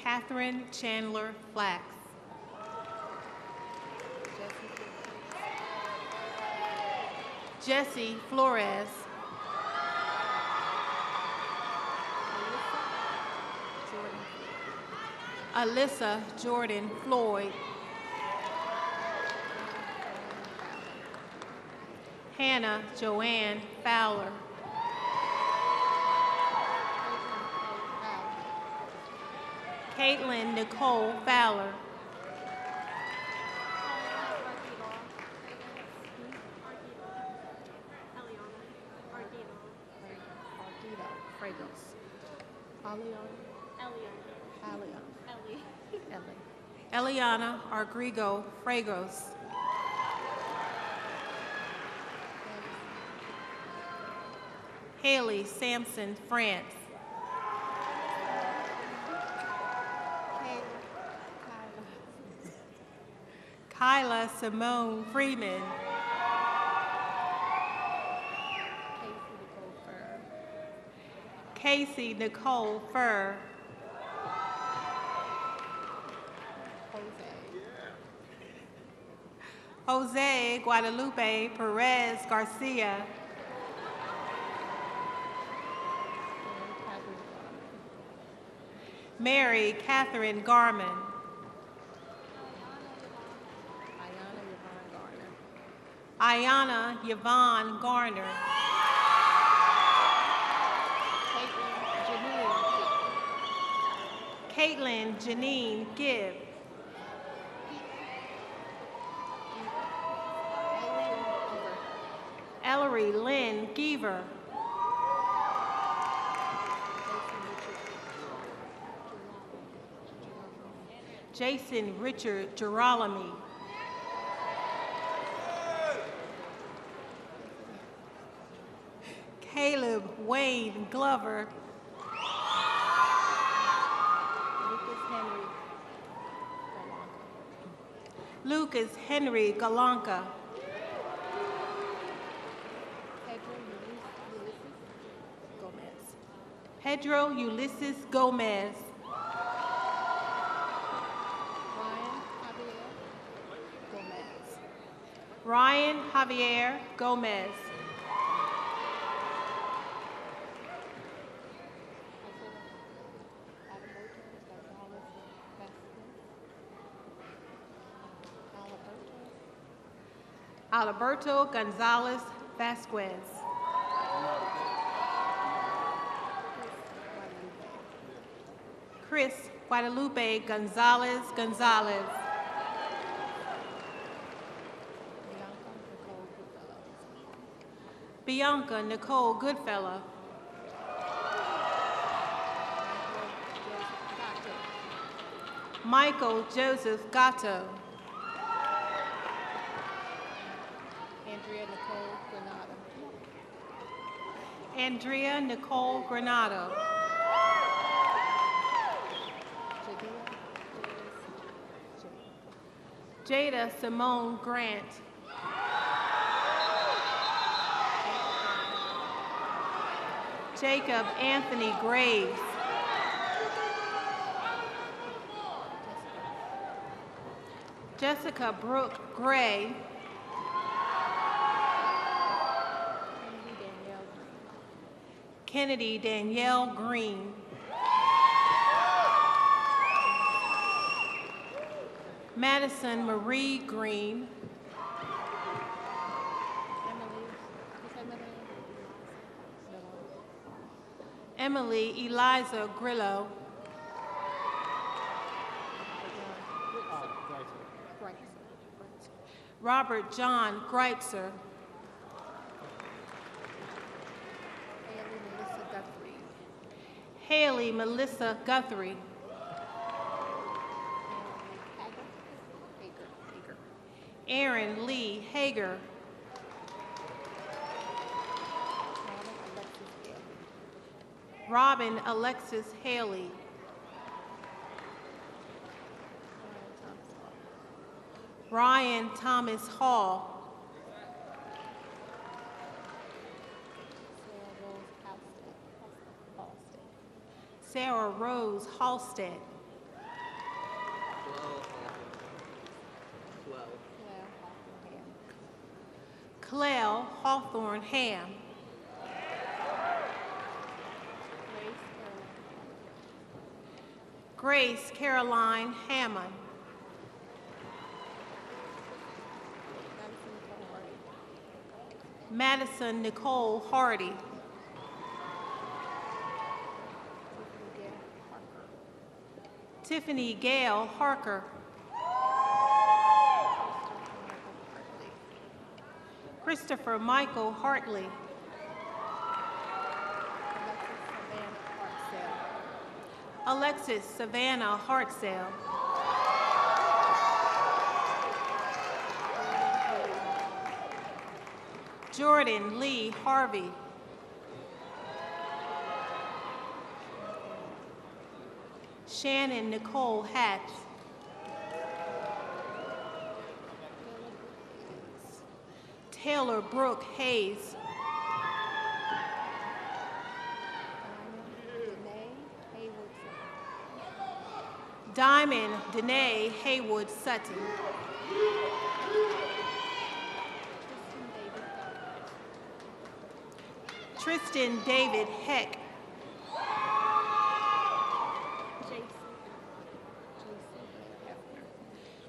Speaker 9: Catherine Chandler Flax. Jesse Flores. Alyssa Jordan Floyd. Hannah Joanne Fowler. Caitlin Nicole Fowler. Eliana Argrigo Fragos. Haley Sampson France. Kyla Simone Freeman. Casey Nicole Furr. Jose Guadalupe Perez Garcia. Mary Catherine Garman. Ayana Yvonne Garner. Caitlin Janine Gibb. Ellery Lynn Geaver. Jason Richard Girolami. Caleb Wayne Glover. Lucas Henry Galanka. Pedro Ulysses Gomez. Ryan Javier Gomez. Alberto Gonzalez Vasquez. Chris Guadalupe Gonzalez Gonzalez. Bianca Nicole Goodfellow. Michael Joseph Gatto. Andrea Nicole Granado. Jada Simone Grant. Jacob Anthony Graves. Jessica Brooke Gray. Kennedy Danielle Green. Madison Marie Green. Emily Eliza Grillo. Robert John Greitzer. Haley Melissa Guthrie. Aaron Lee Hager. Robin Alexis Haley. Ryan Thomas Hall. Sarah Rose Halstead. Clell Hawthorne Ham. Grace Caroline Hammond. Madison Nicole Hardy. Tiffany Gale Harker. Christopher Michael Hartley. Alexis Savannah Hartsell. Jordan Lee Harvey. Shannon Nicole Hatch. Taylor Brooke Hayes. Diamond Danae Haywood Sutton. Tristan David Heck.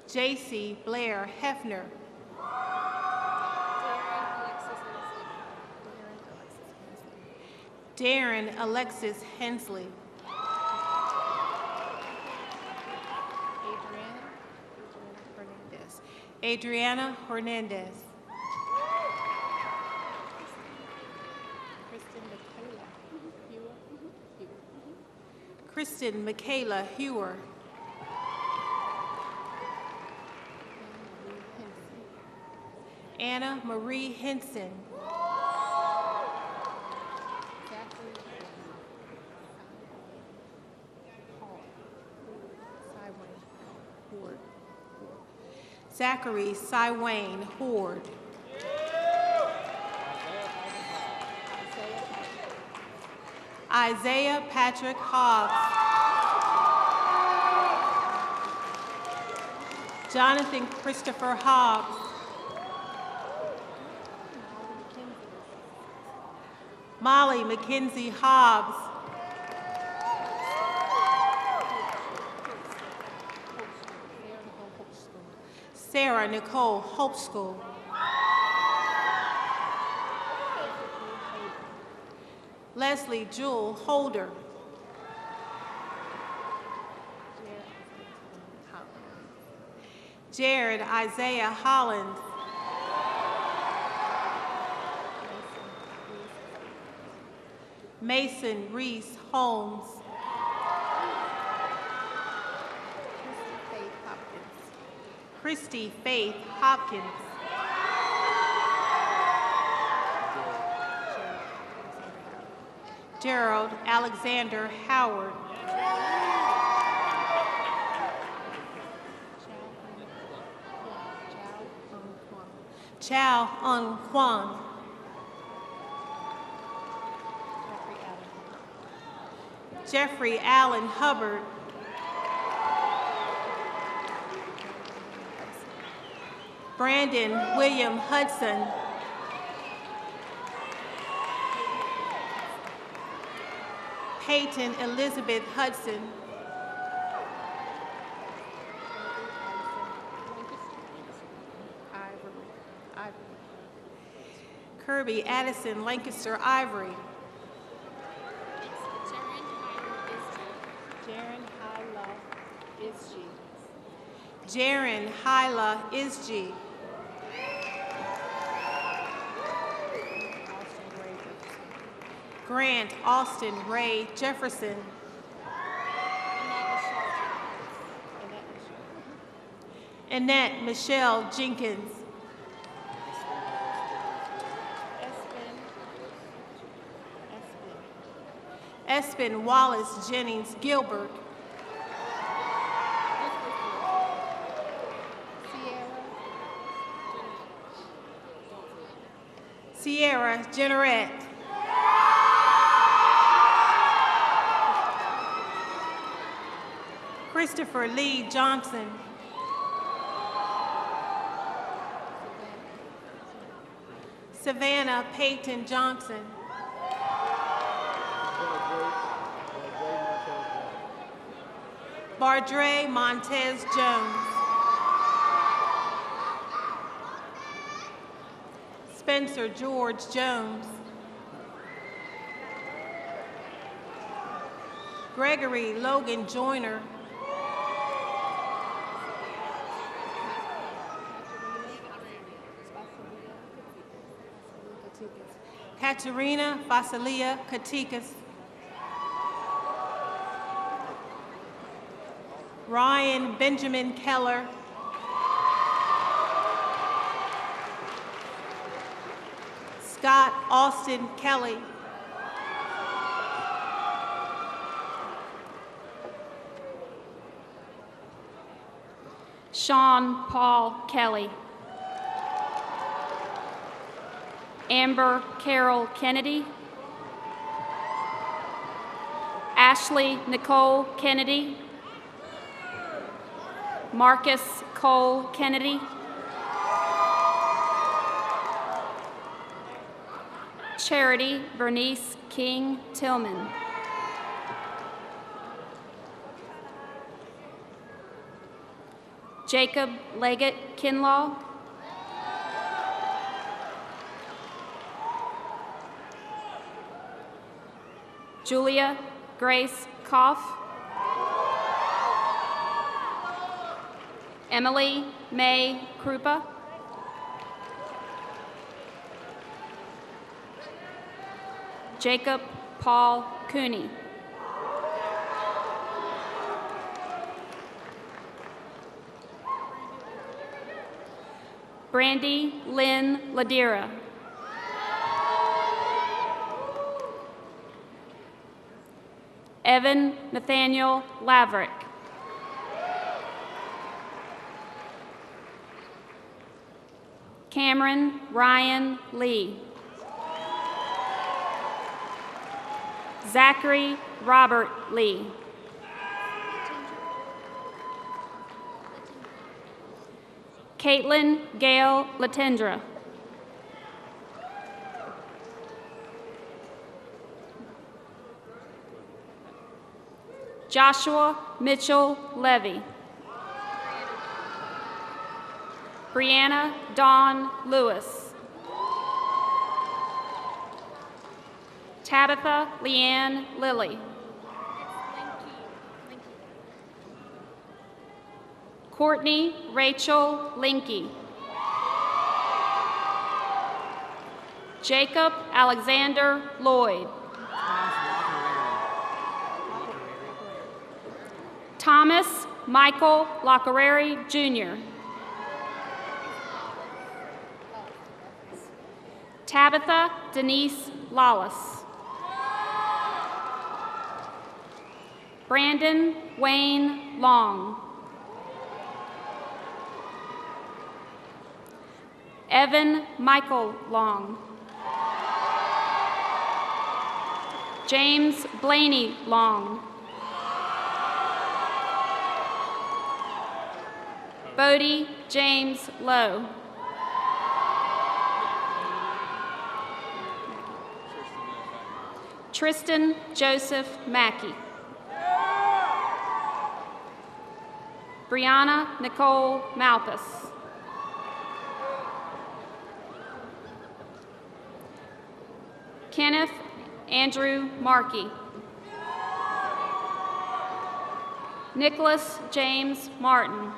Speaker 9: JC Blair Hefner. Darren Alexis Hensley. Adriana Hernandez. Kristen Michaela Hewer. Anna Marie Henson. Zachary Sywayne Horde. Isaiah Patrick Hobbs. Jonathan Christopher Hobbs. Molly Mackenzie Hobbs. Sarah Nicole Hopeschool. Leslie Jewel Holder. Jared Isaiah Hollins. Mason Reese Holmes. Christy Faith Hopkins. Gerald Alexander Howard. Chow Un Kwan. Jeffrey Allen Hubbard. Brandon William Hudson. Peyton Elizabeth Hudson. Kirby Addison Lancaster Ivory. Jaren Hyla Isji. Grant Austin Ray Jefferson. Annette Michelle Jenkins. Espen Wallace Jennings Gilbert. Sierra Jenneret. Christopher Lee Johnson. Savannah Peyton Johnson. Bardre Montez Jones. Spencer George Jones. Gregory Logan Joyner. Katerina Basilia Katikas. Ryan Benjamin Keller. Scott Austin Kelly.
Speaker 10: Sean Paul Kelly. Amber Carol Kennedy. Ashley Nicole Kennedy. Marcus Cole Kennedy. Charity Bernice King Tillman. Jacob Leggett Kinlaw. Julia Grace Koff. Emily May Krupa. Jacob Paul Cooney. Brandy Lynn Ladira. Evan Nathaniel Laverick. Cameron Ryan Lee. Zachary Robert Lee. Caitlin Gail Latendra. Joshua Mitchell Levy. Brianna Dawn Lewis. Tabitha Leanne Lilly. Courtney Rachel Linky. Jacob Alexander Lloyd. Thomas Michael Lockerary, Jr. Tabitha Denise Lawless. Brandon Wayne Long. Evan Michael Long. James Blaney Long. Bodie James Lowe. Tristan Joseph Mackey. Brianna Nicole Malpas. Kenneth Andrew Markey. Nicholas James Martin.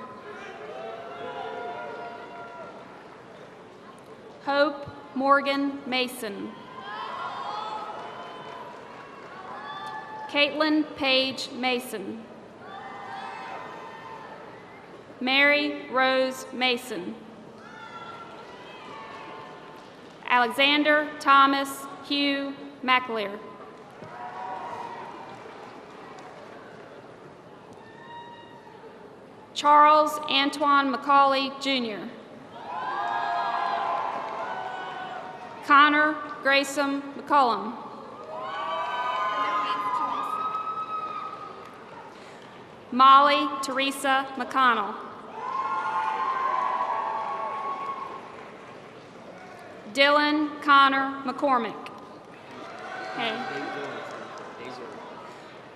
Speaker 10: Hope Morgan Mason. Caitlin Page Mason. Mary Rose Mason. Alexander Thomas Hugh McAleer. Charles Antoine McCauley, Jr. Connor Grayson McCullum. Molly Teresa McConnell. Dylan Connor McCormick. Okay.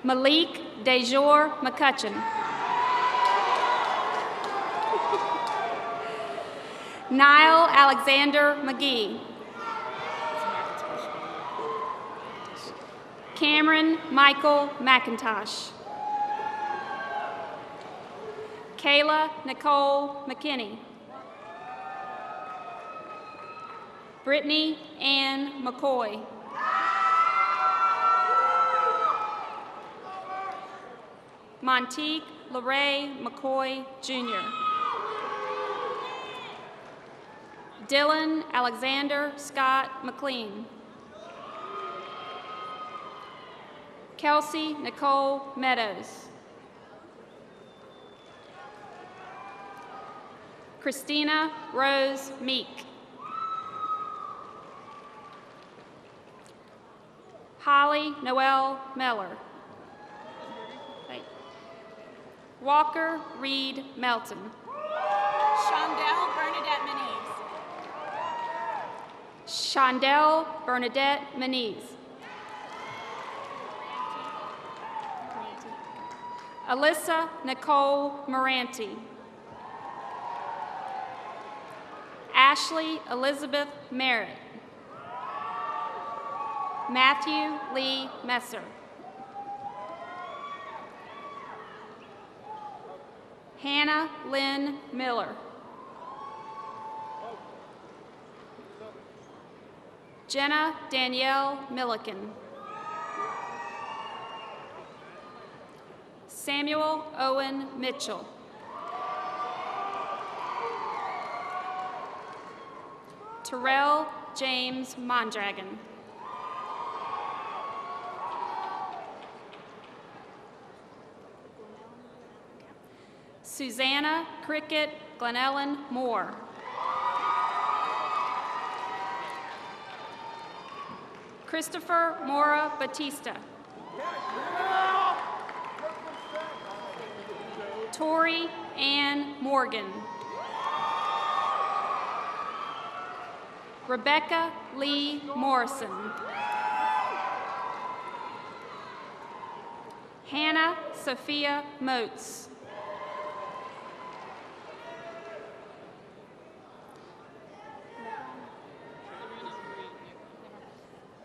Speaker 10: Malik Dejour McCutcheon. Niall Alexander McGee. Cameron Michael McIntosh. Kayla Nicole McKinney. Brittany Ann McCoy. Monteque LeRae McCoy, Jr. Dylan Alexander Scott McLean. Kelsey Nicole Meadows. Christina Rose Meek. Holly Noel Meller. Walker Reed Melton.
Speaker 11: Shondell Bernadette Manise.
Speaker 10: Shondell Bernadette Manise. Alyssa Nicole Moranti. Ashley Elizabeth Merritt. Matthew Lee Messer. Hannah Lynn Miller. Jenna Danielle Milliken. Samuel Owen Mitchell. Terrell James Mondragon. Susanna Cricket Glenellen Moore. Christopher Mora Batista. Tori Ann Morgan. Rebecca Lee Morrison. Hannah Sophia Moats.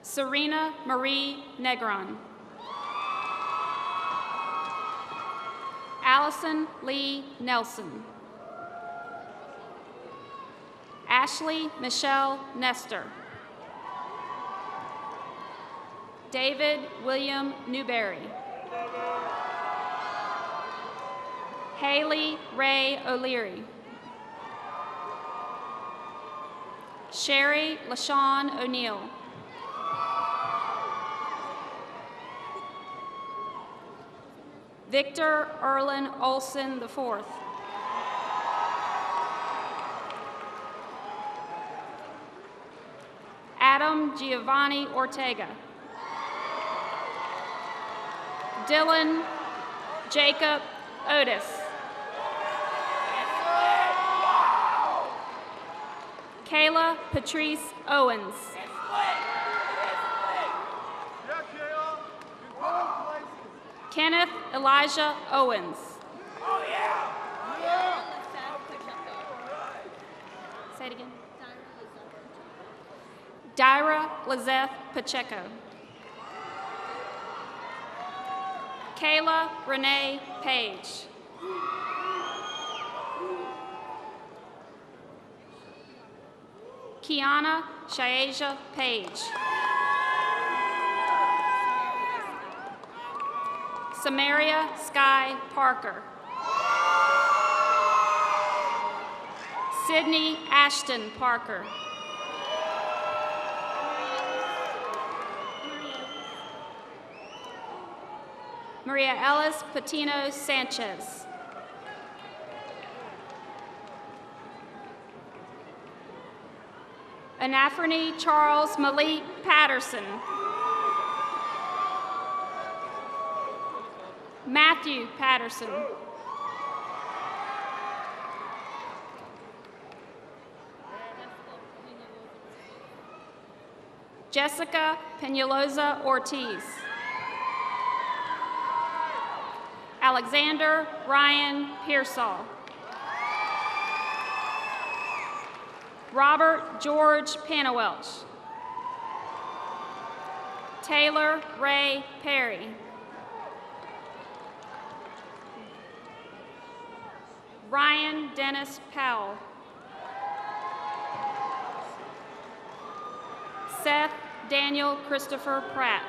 Speaker 10: Serena Marie Negron. Allison Lee Nelson. Ashley Michelle Nestor. David William Newberry. Haley Ray O'Leary. Sherry LaShawn O'Neill. Victor Erlin Olson IV. Adam Giovanni Ortega. Dylan Jacob Otis. Kayla Patrice Owens. Kenneth Elijah Owens. Say it again. Dyra Lizeth Pacheco. Kayla Renee Page. Kiana Shayasia Page. Samaria Sky Parker. Sydney Ashton Parker. Maria Ellis Patino Sanchez. Anafrony Charles Malik Patterson. Matthew Patterson. Jessica Peñalosa Ortiz. Alexander Ryan Pearsall. Robert George Panawelch. Taylor Ray Perry. Ryan Dennis Powell. Seth Daniel Christopher Pratt.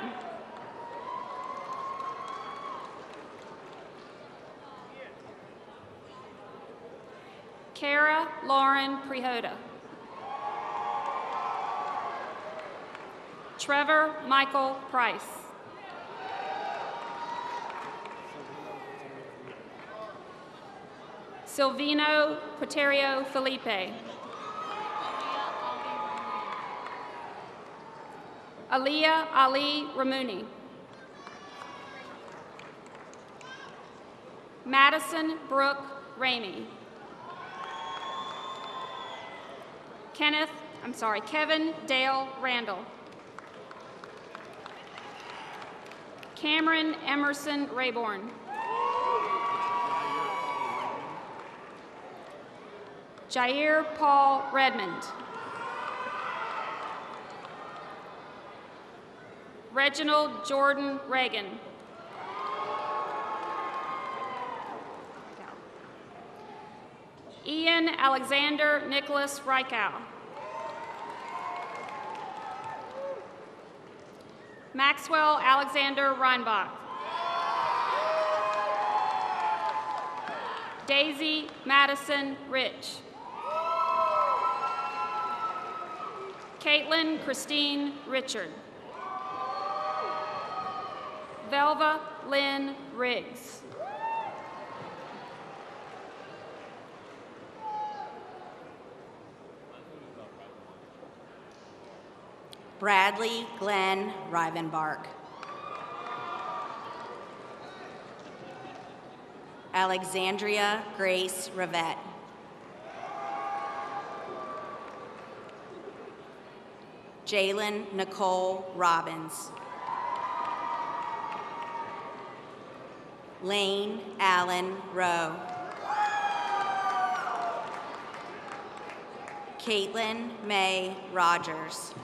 Speaker 10: Kara Lauren Prihoda. Trevor Michael Price. Silvino Quaterio Felipe. Aliyah Ali Ramuni. Madison Brooke Ramey. Kevin Dale Randall. Cameron Emerson Rayborn. Jair Paul Redmond. Reginald Jordan Reagan. Ian Alexander Nicholas Reichow. Maxwell Alexander Reinbach. Daisy Madison Rich. Caitlin Christine Richard. Velva Lynn Riggs.
Speaker 12: Bradley Glenn Rivenbark. Alexandria Grace Rivette. Jalen Nicole Robbins. Lane Allen Rowe. Caitlin May Rogers.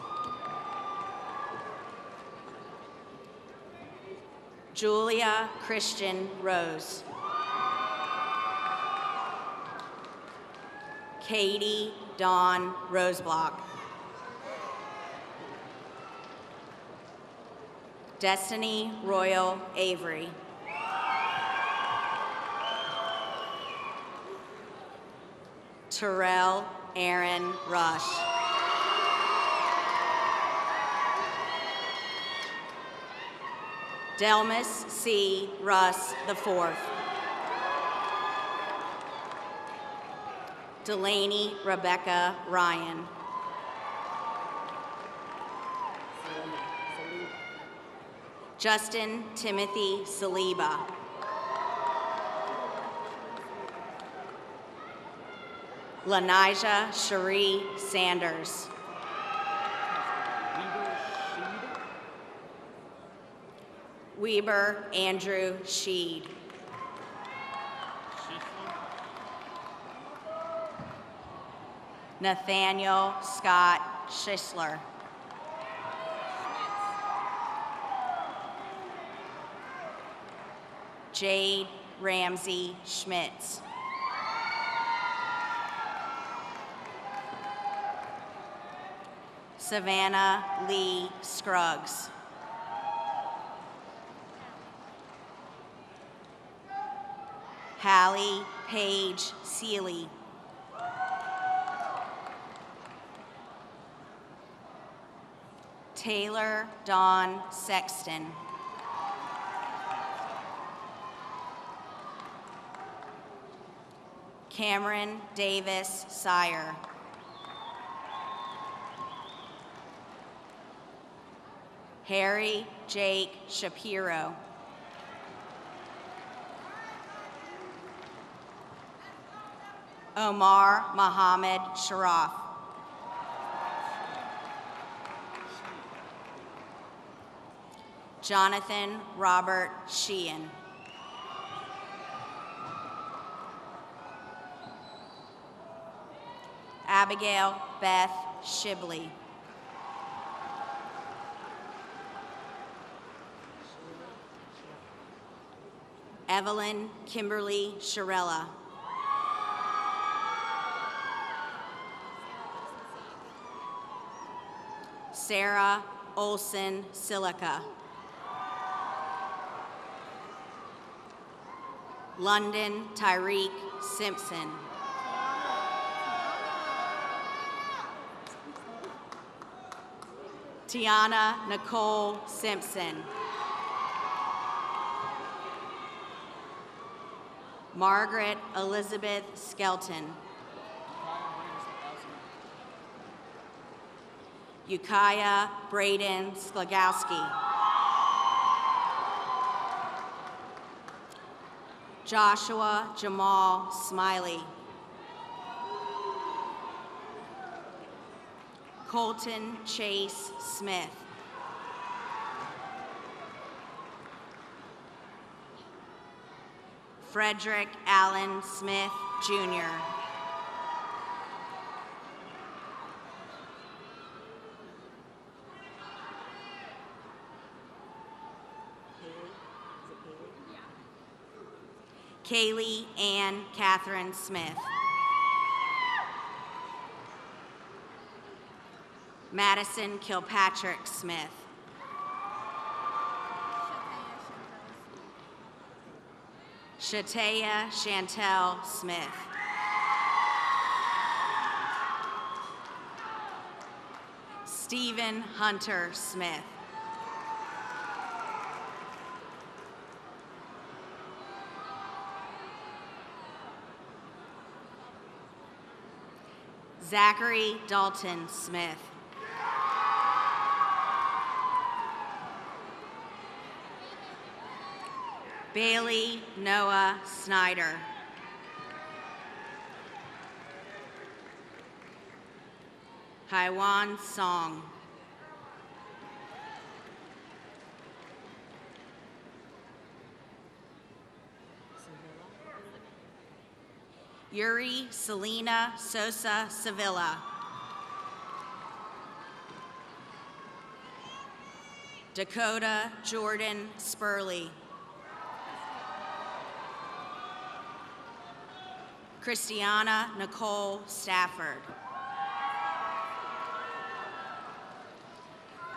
Speaker 12: Julia Christian Rose. Katie Dawn Roseblock. Destiny Royal Avery. Terrell Aaron Rush. Delmas C. Russ IV. Delaney Rebecca Ryan. Justin Timothy Saliba. Lanija Cherie Sanders. Weber Andrew Sheed. Nathaniel Scott Schisler. Jade Ramsey Schmitz. Savannah Lee Scruggs. Hallie Paige Seeley. Taylor Dawn Sexton. Cameron Davis Sire. Harry Jake Shapiro. Omar Mohammed Sharaf. Jonathan Robert Sheehan. Abigail Beth Shibley. Evelyn Kimberly Sharella. Sarah Olson Silica. London Tyreek Simpson. Tiana Nicole Simpson. Margaret Elizabeth Skelton. Ukiah Braden Sklagowski. Joshua Jamal Smiley. Colton Chase Smith. Frederick Allen Smith, Jr. Kaylee Ann Catherine Smith. Madison Kilpatrick Smith. Shatea Chantel Smith. Stephen Hunter Smith. Zachary Dalton Smith. Bailey Noah Snyder. Haiwan Song. Yuri Selena Sosa Sevilla. Dakota Jordan Spurley. Christiana Nicole Stafford.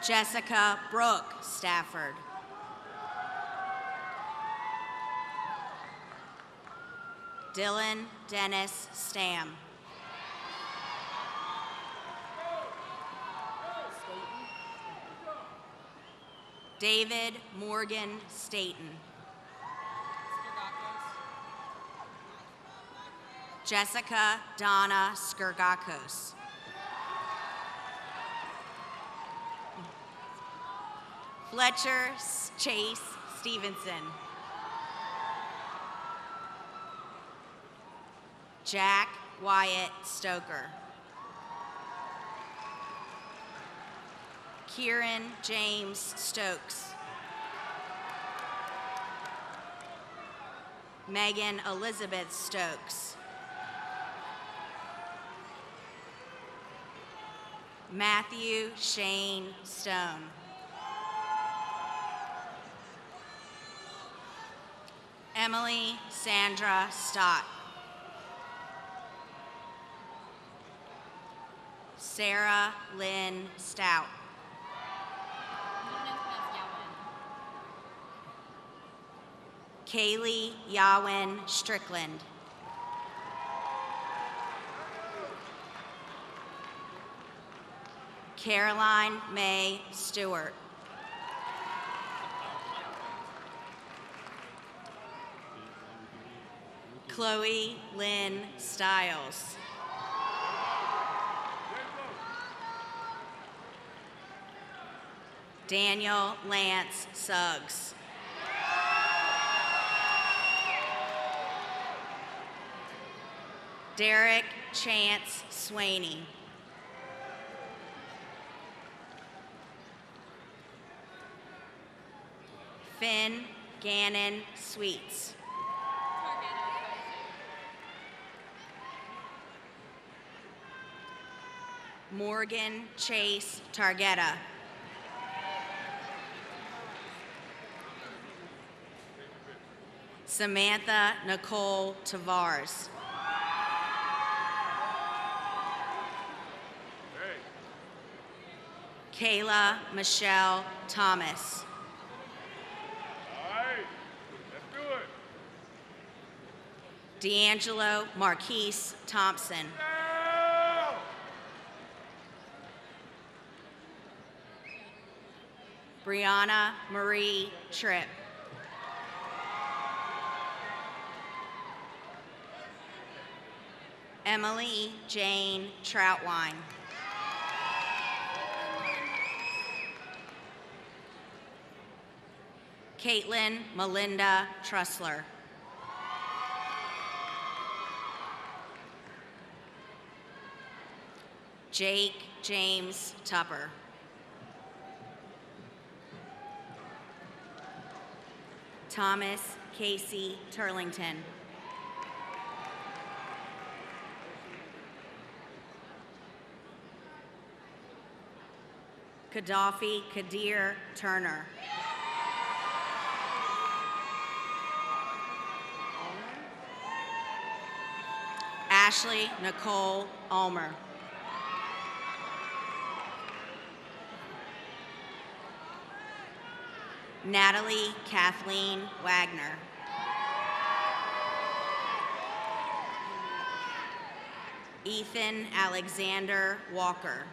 Speaker 12: Jessica Brooke Stafford. Dylan Dennis Stam. David Morgan Staten. Jessica Donna Skirgakos. Fletcher Chase Stevenson. Jack Wyatt Stoker. Kieran James Stokes. Megan Elizabeth Stokes. Matthew Shane Stone. Emily Sandra Stott. Sarah Lynn Stout. Kaylee Yawin Strickland. Caroline May Stewart. Chloe Lynn Stiles. Daniel Lance Suggs. Derek Chance Swaney. Finn Gannon Sweets. Morgan Chase Targetta. Samantha Nicole Tavares. Kayla Michelle Thomas.
Speaker 3: All right, let's do it.
Speaker 12: D'Angelo Marquise Thompson. Brianna Marie Tripp. Emily Jane Troutwine. Caitlin Melinda Trussler. Jake James Tupper. Thomas Casey Turlington. Gaddafi Kadir Turner. Ashley Nicole Ulmer. Natalie Kathleen Wagner. Ethan Alexander Walker.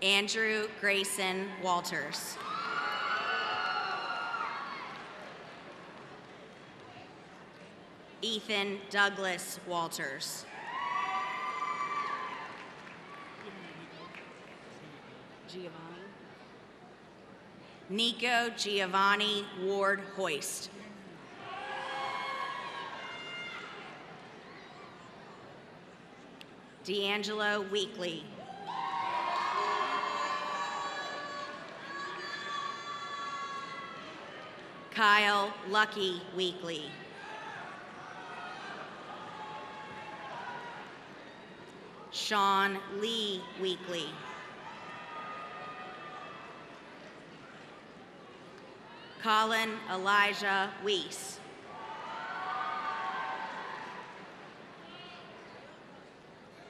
Speaker 12: Andrew Grayson Walters. Ethan Douglas Walters. Giovanni. Nico Giovanni Ward Hoist. D'Angelo Weekly. Kyle Lucky Weekly. Sean Lee Weekly. Colin Elijah Weiss.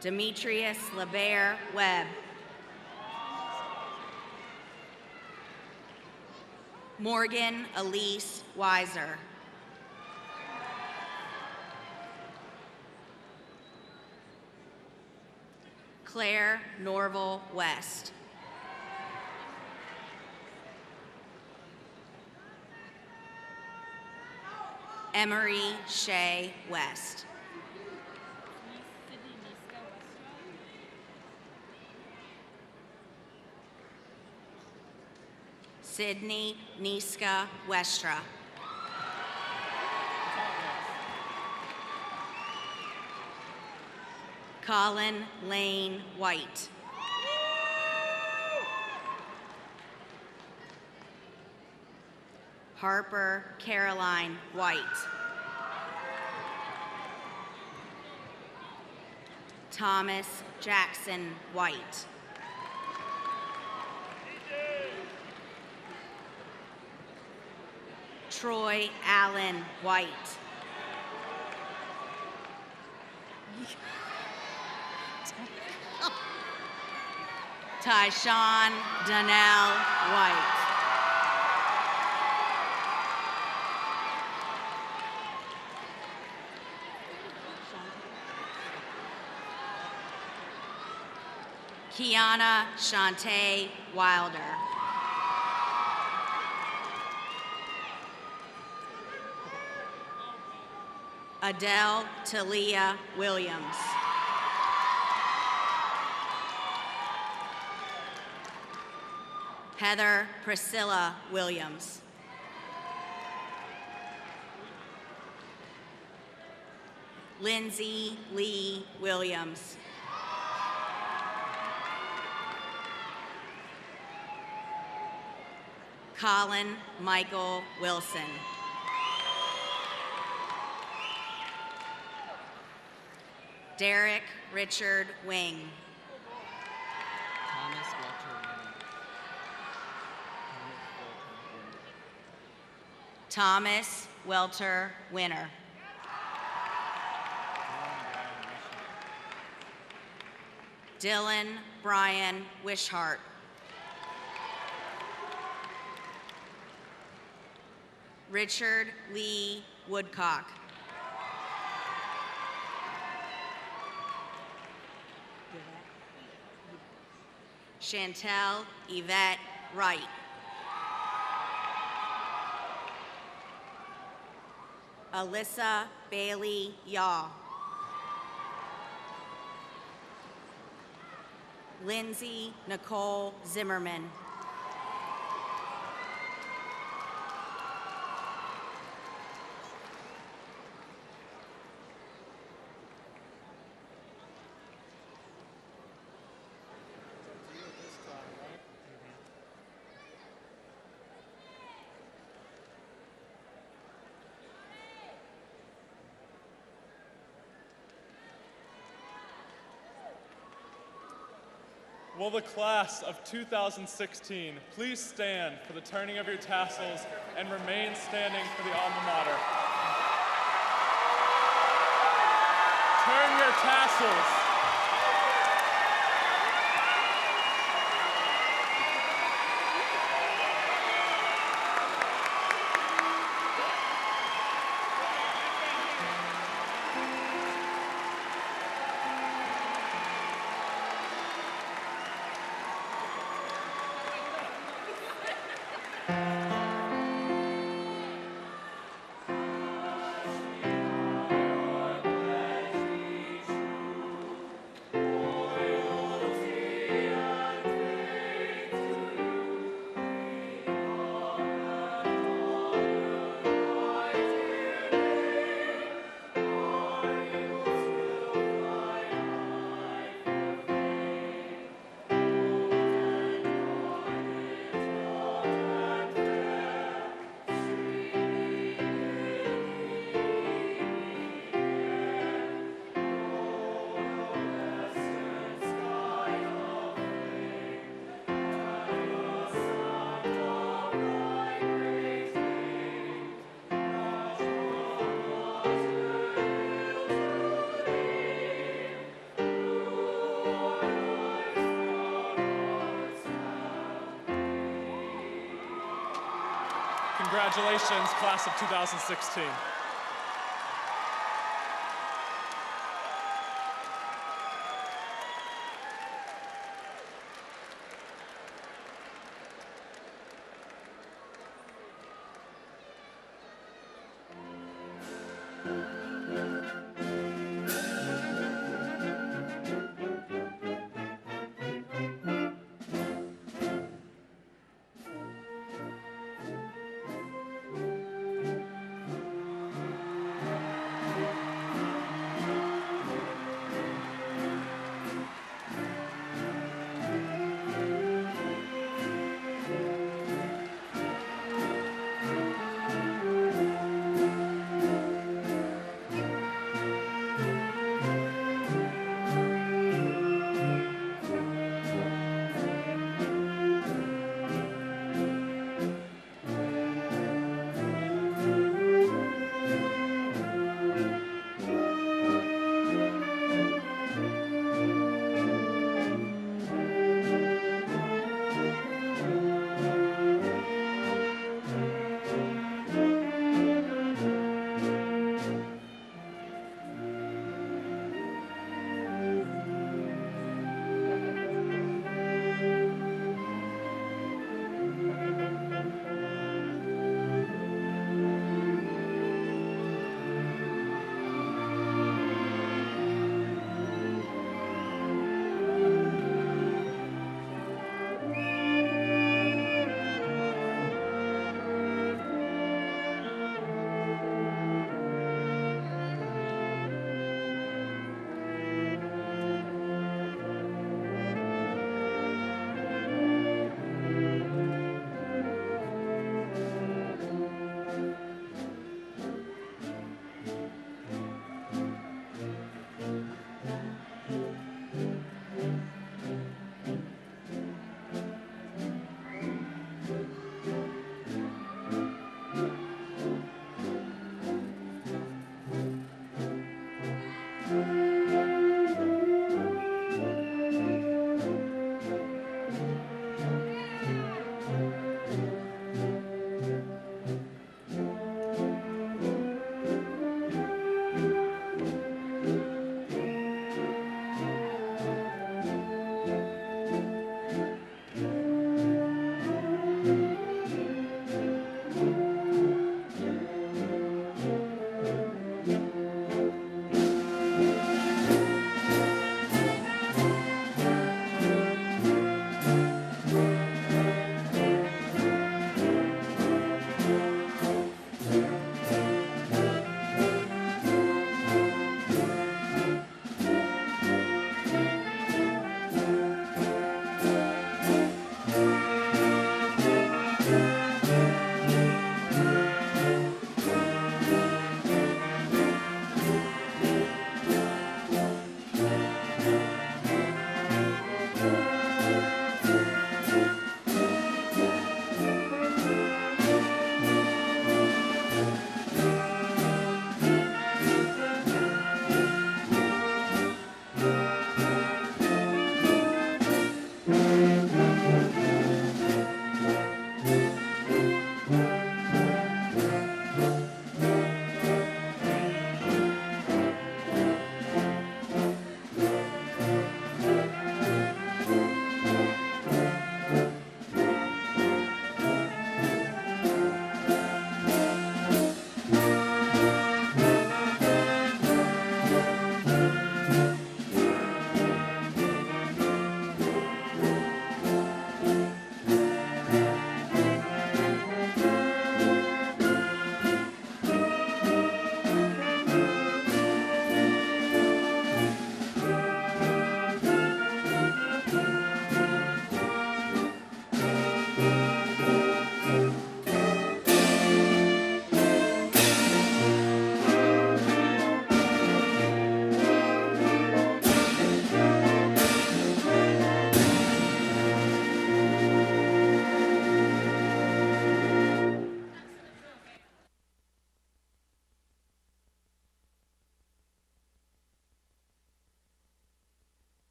Speaker 12: Demetrius LeBaire Webb. Morgan Elise Weiser. Claire Norval West. Emery Shea West. Sydney Niska Westra. Colin Lane White. Harper Caroline White. Thomas Jackson White. Troy Allen White. Tyshawn Donnell White. Kiana Shantae Wilder. Adele Talia Williams. Heather Priscilla Williams. Lindsay Lee Williams. Colin Michael Wilson. Derek Richard Wing. Thomas Welter Winner. Dylan Brian Wishart. Richard Lee Woodcock. Chantel Yvette Wright. Alyssa Bailey Yaw. Lindsay Nicole Zimmerman.
Speaker 2: Will the class of 2016 please stand for the turning of your tassels and remain standing for the alma mater? Turn your tassels. Congratulations, class of 2016.